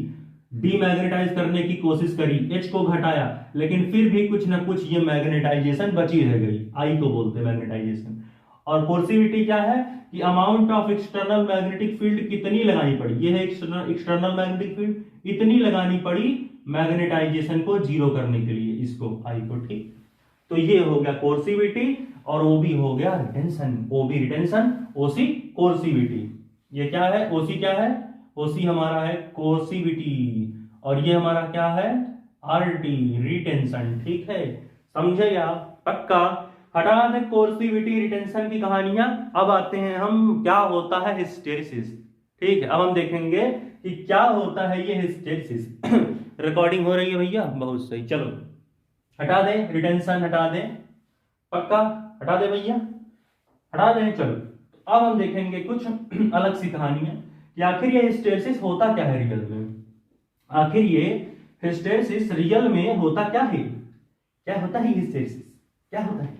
डीमैग्नेटाइज करने की कोशिश करी, एच को घटाया, लेकिन फिर भी कुछ ना कुछ ये मैग्नेटाइजेशन बची रह गई, आई को बोलते हैं मैग्नेटाइजेशन। और कोर्सिविटी क्या है कि amount of external magnetic field कितनी लगानी पड़ी, ये है एक्सटर्नल मैग्नेटिक फील्ड, इतनी लगानी पड़ी मैग्नेटाइजेशन को जीरो करने के लिए, इसको आई को, ठीक। तो ये हो गया कोर्सिविटी, और ओ भी हो गया रिटेंशन, ओ भी रिटेंशन, ओ सी कोर्सिविटी। ये क्या है, ओ सी क्या है, ओसी हमारा है कोर्सिविटी, और ये हमारा क्या है, आरटी रिटेंशन, ठीक है, समझे आप, पक्का। हटा दे कोर्सिविटी रिटेंशन की कहानियां, अब आते हैं हम क्या होता है हिस्टेरिसिस, ठीक है। अब हम देखेंगे कि क्या होता है ये हिस्टेरिसिस। रिकॉर्डिंग हो रही है भैया, बहुत सही, चलो हटा दे रिटेंशन, हटा दे, पक्का हटा दे भैया, हटा दे। चलो अब हम देखेंगे कुछ अलग सी कहानियां कि आखिर ये हिस्टेरिसिस होता क्या है रियल में, आखिर ये हिस्टेरिसिस रियल में होता क्या है, क्या होता है हिस्टेरिसिस, क्या होता है।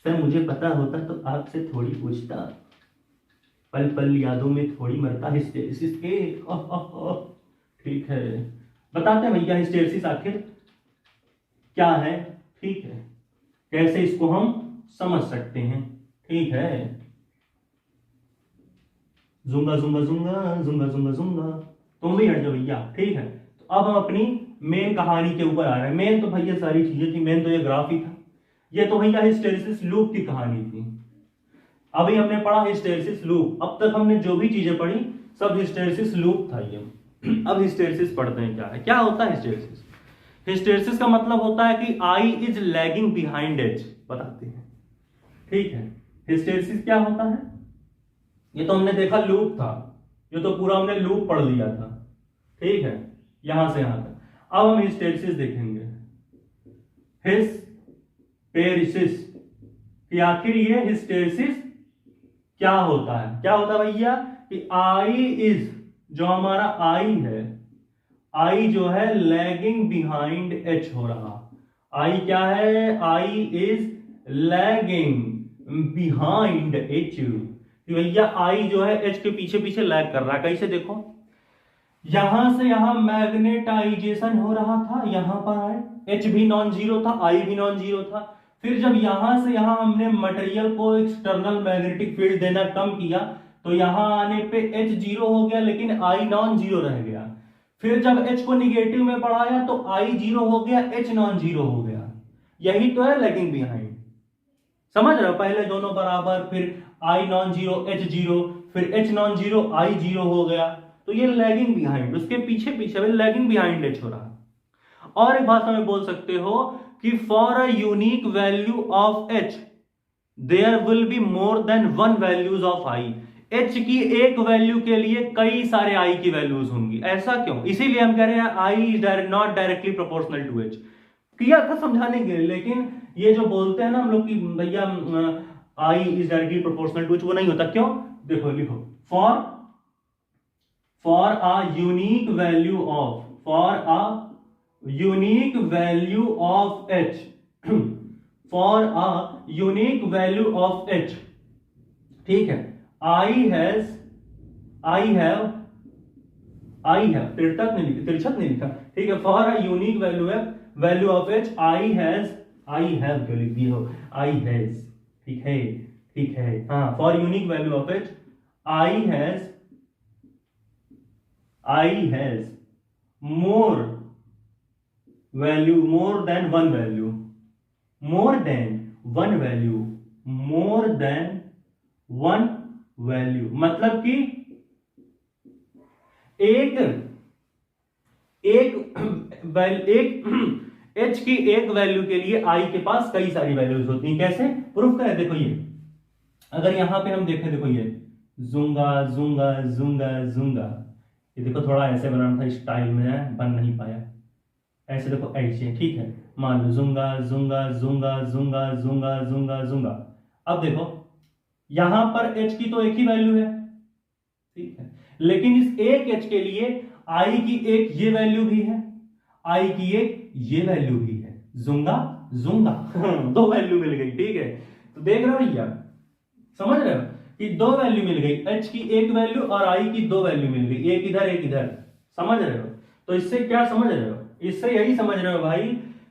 सर मुझे पता होता तो आपसे थोड़ी पूछता, पल पल यादों में थोड़ी मरता हिस्टेरिसिस के, ठीक है, बताते हैं भैया हिस्टेरिसिस आखिर क्या है, ठीक है, कैसे इसको हम समझ सकते हैं, ठीक है। जुंगा जुंगा जुंगा जुंगा जुंगा जुंगा, तुम भी हट जाओ भैया, ठीक है। तो अब हम अपनी मेन कहानी के ऊपर आ रहे हैं। मेन तो भैया सारी चीजें थी, मेन तो ये ग्राफ ही था, ये तो भैया हिस्टेरिसिस लूप की कहानी थी। अभी हमने पढ़ा हिस्टेरिसिस लूप, अब तक हमने जो भी चीजें पढ़ी सब हिस्टेरिसिस लूप था ये। अब हिस्टेरिसिस पढ़ते हैं क्या है, क्या होता है हिस्टेरिसिस। हिस्टेरिसिस का मतलब होता है कि I is lagging behind H, बताते हैं, ठीक है। हिस्टेरिसिस क्या होता है, ये तो हमने देखा लूप था, ये तो पूरा हमने लूप पढ़ लिया था, ठीक है, यहां से यहां तक। अब हम हिस्टेरिसिस देखेंगे, हिस्टेरिसिस कि आखिर ये हिस्टेरिसिस क्या होता है, क्या होता है भैया, कि आई इज, जो हमारा आई है, आई जो है लैगिंग बिहाइंड एच हो रहा, आई क्या है, I is lagging behind H, कि भैया आई जो है एच के पीछे पीछे लैग कर रहा है। कैसे, देखो यहां से यहां मैग्नेटाइजेशन हो रहा था, यहां पर आए एच भी नॉन जीरो था, आई भी नॉन जीरो था, फिर जब यहां से यहां हमने मटेरियल को एक्सटर्नल मैग्नेटिक फील्ड देना कम किया तो यहां आने पे एच जीरो हो गया लेकिन आई नॉन जीरो रह गया, फिर जब एच को निगेटिव में बढ़ाया तो आई जीरो हो गया, एच नॉन जीरो हो गया, यही तो है लैगिंग बिहाइंड। समझ रहे हो, पहले दोनों बराबर, फिर आई नॉन जीरो एच जीरो, फिर एच नॉन जीरो आई जीरो हो गया, तो ये लैगिंग बिहाइंड, उसके पीछे पीछे लैगिंग बिहाइंड एच हो रहा। और एक भाषा में बोल सकते हो कि for a unique value of H there will be more than one values of I, H की एक वैल्यू के लिए कई सारे आई की वैल्यूज होंगी। ऐसा क्यों, इसीलिए हम कह रहे हैं I is not directly proportional to H. किया था समझाने के लिए, लेकिन ये जो बोलते हैं ना हम लोग कि भैया I is directly proportional to H, वो नहीं होता। क्यों, देखो लिखो, for a unique value of, फॉर अ unique value of h for a unique value of h, ठीक है, I have तिरछत नहीं लिखा, ठीक है, for a unique value of h I have क्यों लिख दिए हो, I has, ठीक है, हाँ, for unique value of h I has more value, more than one value, more than one value, more than one value, मतलब कि एक h की एक वैल्यू के लिए i के पास कई सारी वैल्यूज होती हैं। कैसे प्रूफ करें, देखो ये अगर यहां पे हम देखें, देखो ये जूंगा जूंगा जूंगा जूंगा, ये देखो थोड़ा ऐसे बनाना था, स्टाइल में बन नहीं पाया, ऐसे देखो ऐसे, ठीक है, मान लो जूंगा जूंगा जूंगा जूंगा जूंगा जूंगा जूंगा। अब देखो यहां पर h की तो एक ही वैल्यू है, ठीक है, लेकिन इस एक h के लिए i की एक ये वैल्यू भी है, i की एक ये वैल्यू भी है, जूंगा जूंगा दो वैल्यू मिल गई, ठीक है। तो देख रहे हो भैया, समझ रहे हो कि दो वैल्यू मिल गई, h की एक वैल्यू और i की दो वैल्यू मिल गई, एक इधर एक इधर, समझ रहे हो। तो इससे क्या समझ रहे हो, इससे यही समझ रहे हो भाई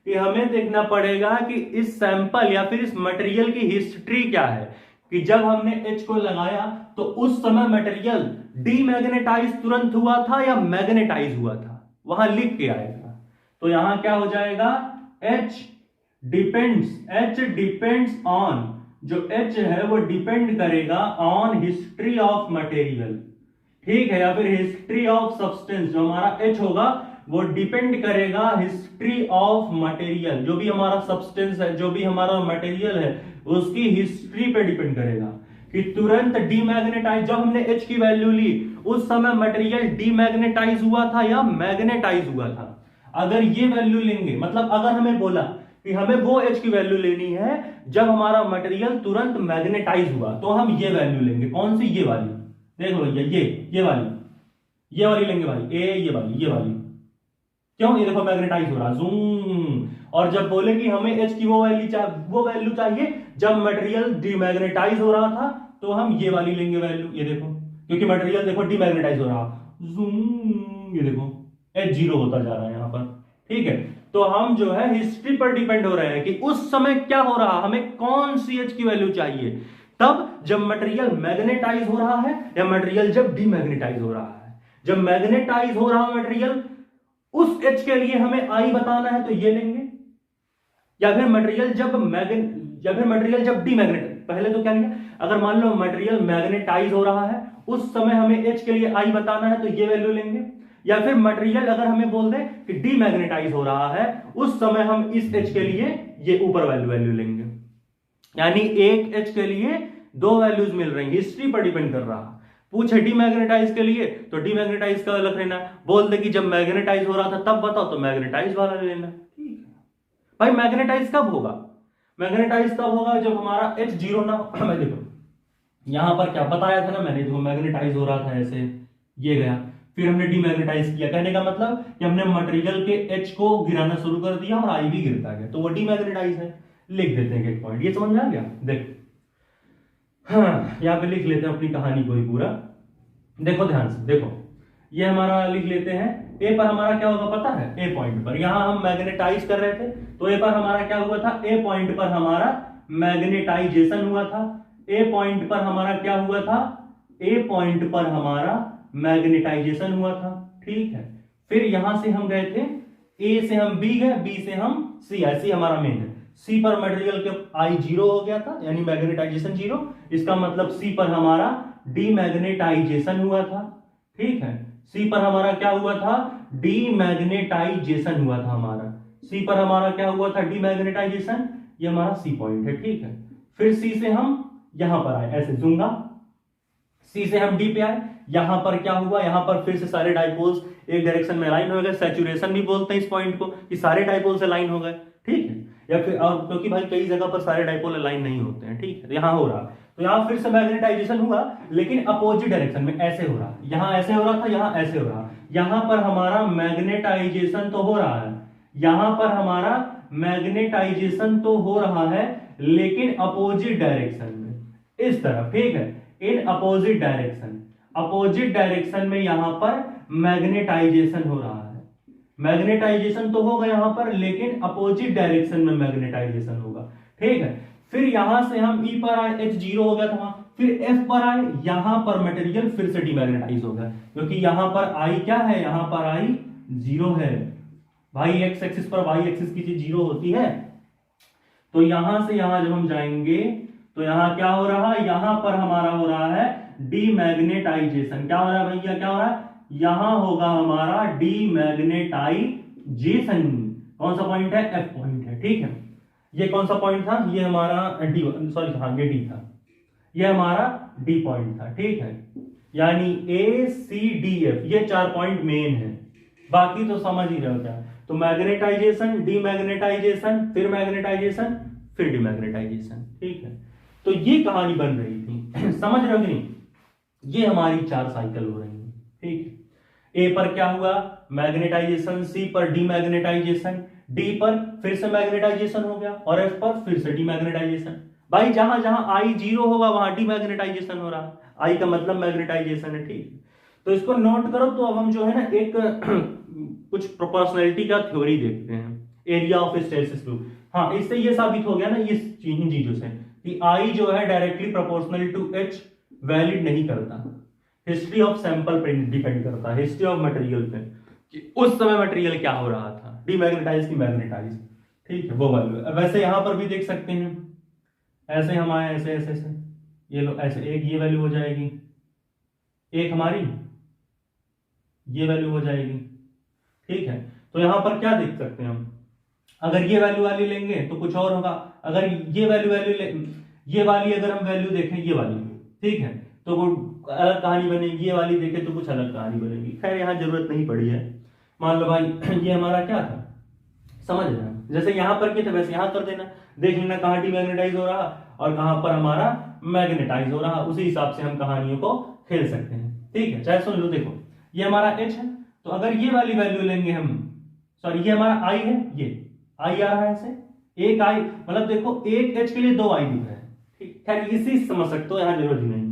कि हमें देखना पड़ेगा कि इस सैंपल या फिर इस मटेरियल की हिस्ट्री क्या है, कि जब हमने H को लगाया तो उस समय मटेरियल डीमैग्नेटाइज तुरंत हुआ था या मैग्नेटाइज हुआ था, वहां लिख के आएगा। तो यहां क्या हो जाएगा, H डिपेंड्स ऑन, जो H है वो डिपेंड करेगा ऑन हिस्ट्री ऑफ मटेरियल, ठीक है, या फिर हिस्ट्री ऑफ सब्सटेंस, जो हमारा H होगा वो डिपेंड करेगा हिस्ट्री ऑफ मटेरियल, जो भी हमारा सब्सटेंस है, जो भी हमारा मटेरियल है उसकी हिस्ट्री पे डिपेंड करेगा कि तुरंत डीमैग्नेटाइज, जब हमने H की वैल्यू ली उस समय मटेरियल डीमैग्नेटाइज हुआ था या मैग्नेटाइज हुआ था। अगर ये वैल्यू लेंगे, मतलब अगर हमें बोला कि हमें वो H की वैल्यू लेनी है जब हमारा मटेरियल तुरंत मैग्नेटाइज हुआ, तो हम ये वैल्यू लेंगे, कौन सी, ये वाली, देखो भैया ये वाली लेंगे भाई, ये वाली, क्यों, ये देखो मैग्नेटाइज हो रहा जूम। और जब बोले कि हमें H की वो वैल्यू चाहिए जब मटेरियल डीमैग्नेटाइज हो रहा था, तो हम ये वाली लेंगे वैल्यू, ये देखो, क्योंकि मटेरियल देखो डीमैग्नेटाइज हो रहा जूम, ये देखो H जीरो होता जा रहा है यहां पर, ठीक है। तो हम जो है हिस्ट्री पर डिपेंड हो रहे हैं कि उस समय क्या हो रहा, हमें कौन सी H की वैल्यू चाहिए, तब जब मटेरियल मैग्नेटाइज हो रहा है या मटेरियल जब डीमैग्नेटाइज हो रहा है। जब मैग्नेटाइज हो रहा मटेरियल, उस H के लिए हमें I बताना है तो ये लेंगे, या फिर मटेरियल जब डीमैग्नेटाइज, पहले तो क्या लिया, अगर मान लो मटेरियल मैग्नेटाइज हो रहा है उस समय हमें H के लिए I बताना है तो ये वैल्यू लेंगे, या फिर मटेरियल अगर हमें बोल दे कि डीमैग्नेटाइज हो रहा है, उस समय हम इस H के लिए ये ऊपर वैल्यू लेंगे। यानी एक H के लिए दो वैल्यूज मिल रही, हिस्ट्री पर डिपेंड कर रहा। पूछे डीमैग्नेटाइज के लिए तो डीमैग्नेटाइज का अलग लेना, बोल दे कि जब मैग्नेटाइज हो रहा था तब बताओ तो मैग्नेटाइज वाला लेना। ठीक है भाई, मैग्नेटाइज कब होगा? मैग्नेटाइज तब होगा जब हमारा H जीरो ना हो। देखो यहां पर क्या बताया था ना मैंने, देखो मैग्नेटाइज हो रहा था ऐसे, ये गया, फिर हमने डीमैग्नेटाइज किया। कहने का मतलब कि हमने मटेरियल के H को गिराना शुरू कर दिया और I भी गिरता गया, तो वो डीमैग्नेटाइज है। लिख देते हैं एक पॉइंट, ये समझ में आ गया? देखो हाँ, यहाँ पे लिख लेते हैं अपनी कहानी को ही पूरा। देखो ध्यान से, देखो ये हमारा लिख लेते हैं। ए पर हमारा क्या होगा पता है? ए पॉइंट पर यहां हम मैग्नेटाइज कर रहे थे, तो ए पर हमारा क्या हुआ था? ए पॉइंट पर हमारा मैग्नेटाइजेशन हुआ था। ए पॉइंट पर हमारा क्या हुआ था? ए पॉइंट पर हमारा मैग्नेटाइजेशन हुआ था। ठीक है, फिर यहां से हम गए थे, ए से हम बी गए, बी से हम सी आए। सी हमारा मेन है, सी पर मटेरियल के आई जीरो हो गया था, यानी मैग्नेटाइजेशन जीरो। इसका मतलब सी पर हमारा डीमैग्नेटाइजेशन हुआ था। ठीक है, सी पर हमारा क्या हुआ था? डीमैग्नेटाइजेशन हुआ था हमारा। सी पर हमारा क्या हुआ था? डीमैग्नेटाइजेशन। ये हमारा सी पॉइंट है। ठीक है, फिर सी से हम यहां पर आए, ऐसे जूंगा, सी से हम डी पे आए। यहां पर क्या हुआ? यहां पर फिर से सारे डाइपोल्स एक डायरेक्शन में अलाइन हो गए। सैचुरेशन भी बोलते हैं इस पॉइंट को, कि सारे डाइपोल्स अलाइन हो गए। ठीक है, या फिर और क्योंकि भाई कई जगह पर सारे डाइपोल अलाइन नहीं होते हैं। ठीक है, यहां हो रहा, तो यहां फिर से मैग्नेटाइजेशन हुआ, लेकिन अपोजिट डायरेक्शन में, ऐसे हो रहा। यहां ऐसे हो रहा था, यहां ऐसे हो रहा। यहां पर हमारा मैग्नेटाइजेशन तो हो रहा है, यहां पर हमारा मैग्नेटाइजेशन तो हो रहा है, लेकिन अपोजिट डायरेक्शन में, इस तरफ। ठीक है, in opposite direction, opposite direction में यहां पर मैग्नेटाइजेशन हो रहा है। मैग्नेटाइजेशन तो होगा यहां पर, लेकिन अपोजिट डायरेक्शन में मैग्नेटाइजेशन होगा। ठीक है, फिर यहां से हम ई पर आए, एच जीरो हो गया था, फिर एफ पर आए, यहां पर मटेरियल फिर से डीमैग्नेटाइज हो गया, क्योंकि यहां पर आई क्या है? यहां पर आई जीरो है भाई। एक्स एक्सिस पर वाई एक्सिस की चीज जीरो होती है, तो यहां से यहां जब हम जाएंगे तो यहां क्या हो रहा है? यहां पर हमारा हो रहा है डीमैग्नेटाइजेशन। क्या हो रहा है भैया? क्या हो रहा है? यहां होगा हमारा डीमैग्नेटाइजेशन। कौन सा पॉइंट है? एफ पॉइंट है। ठीक है, ये कौन सा पॉइंट था? ये हमारा डी, सॉरी हाँ ये डी था, ये हमारा डी पॉइंट था। ठीक है, यानी ए सी डी एफ, ये चार पॉइंट मेन है, बाकी तो समझ ही रहे हो क्या। तो मैग्नेटाइजेशन, डीमैग्नेटाइजेशन, फिर मैग्नेटाइजेशन, फिर डीमैग्नेटाइजेशन। ठीक है, तो ये कहानी बन रही थी। समझ रहे हो कि नहीं? ये हमारी चार साइकिल हो रही है। ठीक है, ए पर क्या हुआ? मैग्नेटाइजेशन, सी पर डीमैग्नेटाइजेशन, डी पर फिर से मैग्नेटाइजेशन हो गया, और एफ पर फिर से डीमैग्नेटाइजेशन। भाई जहां जहां आई जीरो होगा वहां डीमैग्नेटाइजेशन हो रहा है, आई का मतलब मैग्नेटाइजेशन है। ठीक, तो इसको नोट करो। तो अब हम जो है ना एक कुछ प्रोपोर्शनैलिटी का थ्योरी देखते हैं, एरिया ऑफ हिस्टेरेसिस लूप। हाँ, इससे ये साबित हो गया ना इस इन चीजों से कि आई जो है directly proportional to H valid नहीं करता। हिस्ट्री ऑफ सैंपल पर डिपेंड करता है, हिस्ट्री ऑफ मटेरियल पे, कि उस समय मटेरियल क्या हो रहा था, डीमैग्नेटाइज की मैग्नेटाइज। ठीक है, वो वैल्यू। वैसे यहां पर भी देख सकते हैं, ऐसे हम आए, ऐसे ऐसे ऐसे, ये लो ऐसे, एक ये वैल्यू हो जाएगी, एक हमारी ये वैल्यू हो जाएगी। ठीक है, तो यहां पर क्या देख सकते हैं हम? अगर ये वैल्यू वाली लेंगे तो कुछ और होगा, अगर ये वैल्यू ये वाली अगर हम वैल्यू देखें, ये वाली, ठीक है, तो वो अलग कहानी बनेगी। ये वाली देखें तो कुछ अलग कहानी बनेगी। खैर यहां जरूरत नहीं पड़ी है। मान लो भाई ये हमारा क्या था, समझ रहे हैं? जैसे यहां पर किया था वैसे यहां कर देना, देख लेना कहां डीमैग्नेटाइज हो रहा और कहां पर हमारा मैग्नेटाइज हो रहा, उसी हिसाब से हम कहानियों को खेल सकते हैं। ठीक है, चाहे सुन लो, देखो ये हमारा एच है, तो अगर ये वाली वैल्यू लेंगे हम, सॉरी ये हमारा आई है, ये आई आ रहा है ऐसे, एक आई, मतलब देखो एक एच के लिए दो आई दिख रहा है। ठीक, खैर इसी समझ सकते हो, यहां जरूरत ही नहीं है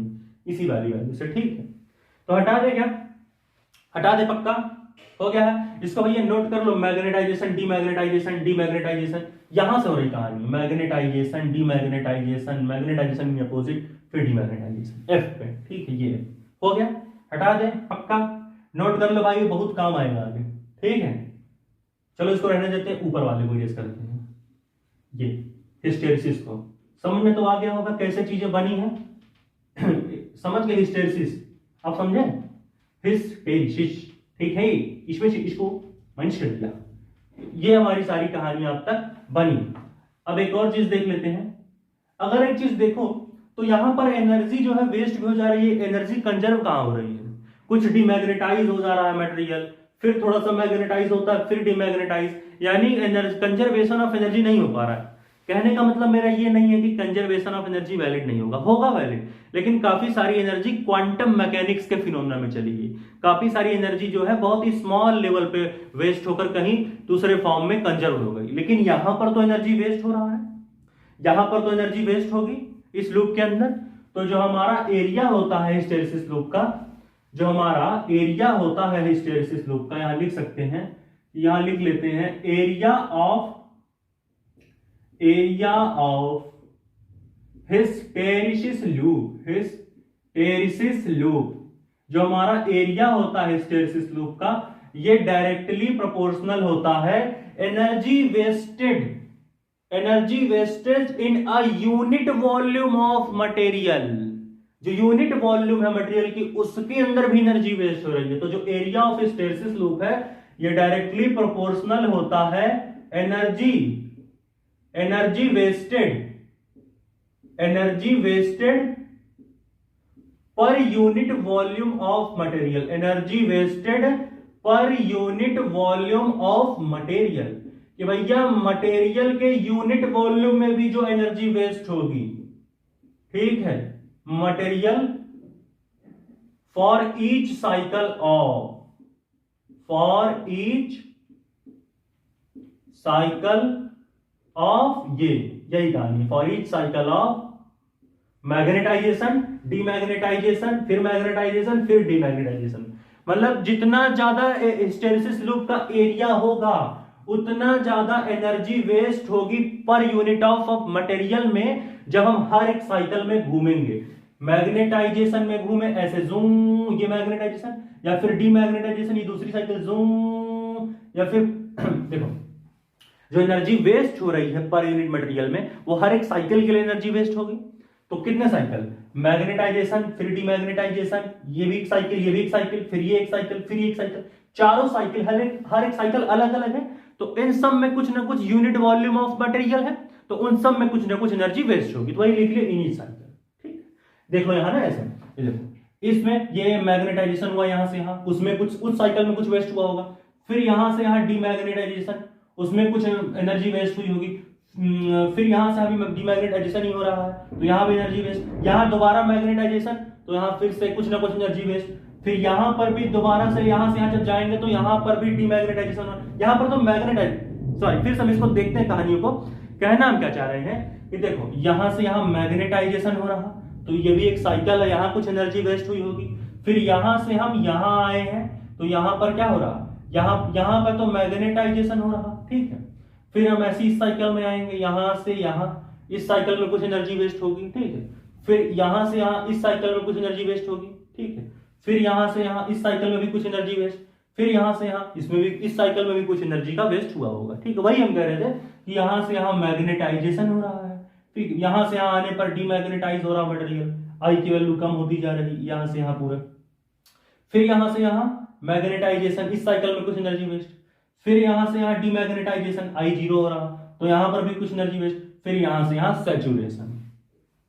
इसी वाली वैल्यू से। ठीक है, तो हटा दे, क्या हटा दे? पक्का हो गया है। इसको भैया नोट कर लो, मैग्नेटाइजेशन, डीमैग्नेटाइजेशन, डीमैग्नेटाइजेशन, यहां से हो रही कहानी, मैग्नेटाइजेशन, डीमैग्नेटाइजेशन, मैग्नेटाइजेशन में अपोजिट, फिर डीमैग्नेटाइजेशन एफ पे। ठीक है, ये हो गया, हटा दे, पक्का नोट कर लो भाई, बहुत काम आएगा आगे। ठीक है, चलो इसको रहने देते हैं, ऊपर वाले को इरेज करते हैं। ये हिस्टेरिसिस को समझ में तो आ गया होगा कैसे चीजें बनी है। समझ गए हिस्टेरिसिस? आप समझे? हिस्टेरिसिस ठीक है, इसमें से इसको माइनस कर दिया। ये हमारी सारी कहानी अब तक बनी। अब एक और चीज देख लेते हैं। अगर एक चीज देखो तो यहां पर एनर्जी जो है वेस्ट भी हो जा रही है, एनर्जी कंजर्व कहां हो रही है? कुछ डिमैग्नेटाइज हो जा रहा है मटेरियल, फिर थोड़ा सा मैग्नेटाइज होता है, फिर डिमैग्नेटाइज, यानी एनर्जी कंजर्वेशन ऑफ एनर्जी नहीं हो पा रहा है। कहने का मतलब मेरा ये नहीं है कि कंजर्वेशन ऑफ एनर्जी वैलिड नहीं होगा, होगा वैलिड, लेकिन काफी सारी एनर्जी क्वांटम मैकेनिक्स के फिनोमेना में चली गई। काफी सारी एनर्जी जो है बहुत ही स्मॉल लेवल पे वेस्ट होकर कहीं दूसरे फॉर्म में कंजर्व हो गई। लेकिन यहां पर तो एनर्जी वेस्ट हो रहा है, यहां पर तो एनर्जी वेस्ट होगी इस लूप के अंदर। तो जो हमारा एरिया होता है हिस्टैरिसीस लूप का, जो हमारा एरिया होता है हिस्टैरिसीस लूप का, यहां लिख सकते हैं, यहां लिख लेते हैं एरिया ऑफ हिस्टैरिसीस लूप, जो हमारा एरिया है हिस्टैरिसीस लूप का, ये डायरेक्टली प्रोपोर्शनल होता है energy wastage in a unit volume of material. जो यूनिट वॉल्यूम है मटेरियल की, उसके अंदर भी एनर्जी वेस्ट हो रही है। तो जो एरिया ऑफ हिस्टैरिसीस लूप है, ये डायरेक्टली प्रोपोर्शनल होता है energy wasted per unit volume of material, energy wasted per unit volume of material, कि भैया मटेरियल के यूनिट वॉल्यूम में भी जो एनर्जी वेस्ट होगी, ठीक है, material for each cycle of यही कहानी है, for each cycle of magnetisation, demagnetisation, फिर मैग्नेटाइजेशन, फिर डीमैग्नेटाइजेशन। मतलब जितना ज्यादा हिस्टैरिसीस लूप का एरिया होगा, उतना ज्यादा एनर्जी वेस्ट होगी पर यूनिट ऑफ मटेरियल में, जब हम हर एक साइकिल में घूमेंगे। मैग्नेटाइजेशन में घूमे ऐसे जूम, ये मैग्नेटाइजेशन, या फिर डीमैग्नेटाइजेशन, ये दूसरी साइकिल जूम, या फिर देखो जो एनर्जी वेस्ट हो रही है पर यूनिट मटेरियल में, वो हर एक साइकिल के लिए एनर्जी वेस्ट होगी। तो कितने साइकिल? मैग्नेटाइजेशन, फिर डीमैग्नेटाइजेशन, ये भी एक साइकिल, ये भी एक साइकिल, फिर ये एक साइकिल, फिर ये एक साइकिल, चारों साइकिल, हर एक साइकिल अलग अलग है। तो इन सब में कुछ ना कुछ यूनिट वॉल्यूम ऑफ मटेरियल है, तो उन सब में कुछ ना कुछ एनर्जी वेस्ट होगी। तो वही लिख लिया इन साइकिल, ठीक। देख लो यहां ना ऐसे, ये देखो इसमें ये मैग्नेटाइजेशन हुआ यहां से यहां, उसमें कुछ उस साइकिल में कुछ वेस्ट हुआ होगा, फिर यहां से यहां डीमैग्नेटाइजेशन, उसमें कुछ एनर्जी वेस्ट हुई होगी, फिर यहां से अभी डीमैग्नेटाइजेशन ही हो रहा है, तो यहां भी एनर्जी वेस्ट, यहां दोबारा मैग्नेटाइजेशन, तो यहां फिर से कुछ ना कुछ एनर्जी वेस्ट, फिर यहां पर भी दोबारा से यहां से यहां जब जाएंगे तो यहां पर भी डीमैग्नेटाइजेशन, यहां पर तो फिर से हम इसको देखते हैं कहानियों को। कहना हम क्या चाह रहे हैं कि देखो यहां से यहां मैग्नेटाइजेशन हो रहा, तो ये भी एक साइकिल है, यहां कुछ एनर्जी वेस्ट हुई होगी। फिर यहां से हम यहां आए हैं, तो यहां पर क्या हो रहा, यहां पर तो मैग्नेटाइजेशन हो रहा, ठीक है। फिर हम ऐसी इस साइकिल में आएंगे, यहां से यहां इस साइकिल में कुछ एनर्जी वेस्ट होगी, ठीक है। फिर यहां से यहां इस साइकिल में कुछ एनर्जी वेस्ट होगी, ठीक है। फिर यहां से यहां इस साइकिल में भी कुछ एनर्जी वेस्ट, फिर यहां से यहां इसमें भी, इस साइकिल में भी कुछ एनर्जी का वेस्ट हुआ होगा, ठीक है। वही हम कह रहे थे कि यहां से यहां मैग्नेटाइजेशन हो रहा है, ठीक, यहां से यहां आने पर डीमैग्नेटाइज हो रहा मटेरियल, आई की वैल्यू कम होती जा रही, यहां से यहां पूरा। फिर यहां से यहां मैग्नेटाइजेशन, इस साइकिल में कुछ एनर्जी वेस्ट, फिर यहां से यहां डीमैग्नेटाइजेशन, आई जीरो हो रहा, तो यहां पर भी कुछ एनर्जी वेस्ट, फिर यहां से यहां सैचुरेशन,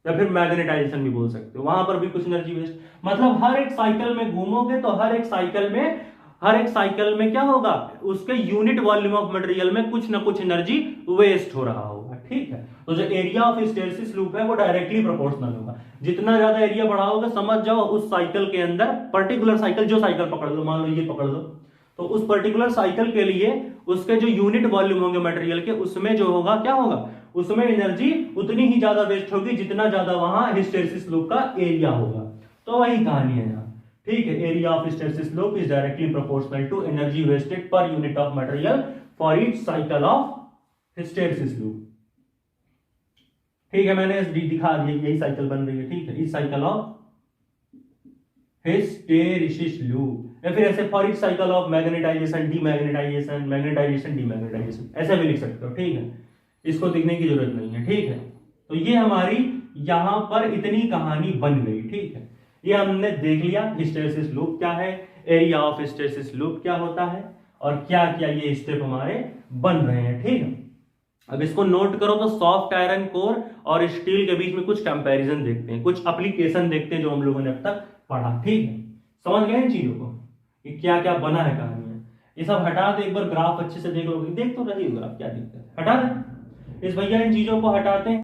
या फिर मैग्नेटाइजेशन भी बोल सकते हो, वहां पर भी कुछ एनर्जी वेस्ट। मतलब हर एक साइकिल में घूमोगे तो हर एक साइकिल में क्या होगा, उसके यूनिट वॉल्यूम ऑफ मटेरियल में कुछ ना कुछ एनर्जी वेस्ट हो रहा होगा, ठीक है। तो जो एरिया ऑफ हिस्टैरिसीस लूप है वो डायरेक्टली प्रोपोर्शनल होगा। जितना ज्यादा एरिया बढ़ाओगे, समझ जाओ उस साइकिल के अंदर, पर्टिकुलर साइकिल, जो साइकिल पकड़ लो, मान लो ये पकड़ लो, तो उस पर्टिकुलर साइकिल के लिए उसके जो यूनिट वॉल्यूम होंगे मटेरियल के, उसमें जो होगा क्या होगा, उसमें एनर्जी उतनी ही ज्यादा वेस्ट होगी जितना ज्यादा वहां हिस्टैरिसीस लूप का एरिया होगा। तो वही कहानी है यहाँ, ठीक है। Area of hysteresis loop is directly proportional to energy wasted per unit of material for each cycle of hysteresis loop, ठीक है। मैंने दिखा दिया, यही साइकिल बन रही है, ठीक है, इस साइकिल ऑफ हिस्टैरिसीस लूप, या फिर ऐसे for each cycle of magnetisation, demagnetisation, magnetisation, demagnetisation, ऐसे भी लिख सकते हो, ठीक है। इसको दिखने की जरूरत नहीं है, ठीक है। तो ये हमारी यहां पर इतनी कहानी बन गई, ठीक है। ये हमने देख लिया हिस्टैरिसीस लूप क्या है, एरिया ऑफ हिस्टैरिसीस लूप क्या होता है और क्या क्या ये स्टेप हमारे बन रहे हैं। ठीक है, अब इसको नोट करो तो सॉफ्ट आयरन कोर और स्टील के बीच में कुछ कंपैरिजन देखते हैं, कुछ एप्लीकेशन देखते हैं जो हम लोगों ने अब तक पढ़ा। ठीक है, समझ गए इन चीजों को कि क्या क्या बना है कहानी में। ये सब हटा दे, एक बार ग्राफ अच्छे से देख लोगे, देख तो रही हो ग्राफ, क्या दिक्कत है, हटा दे इस भैया, इन चीजों को हटाते हैं।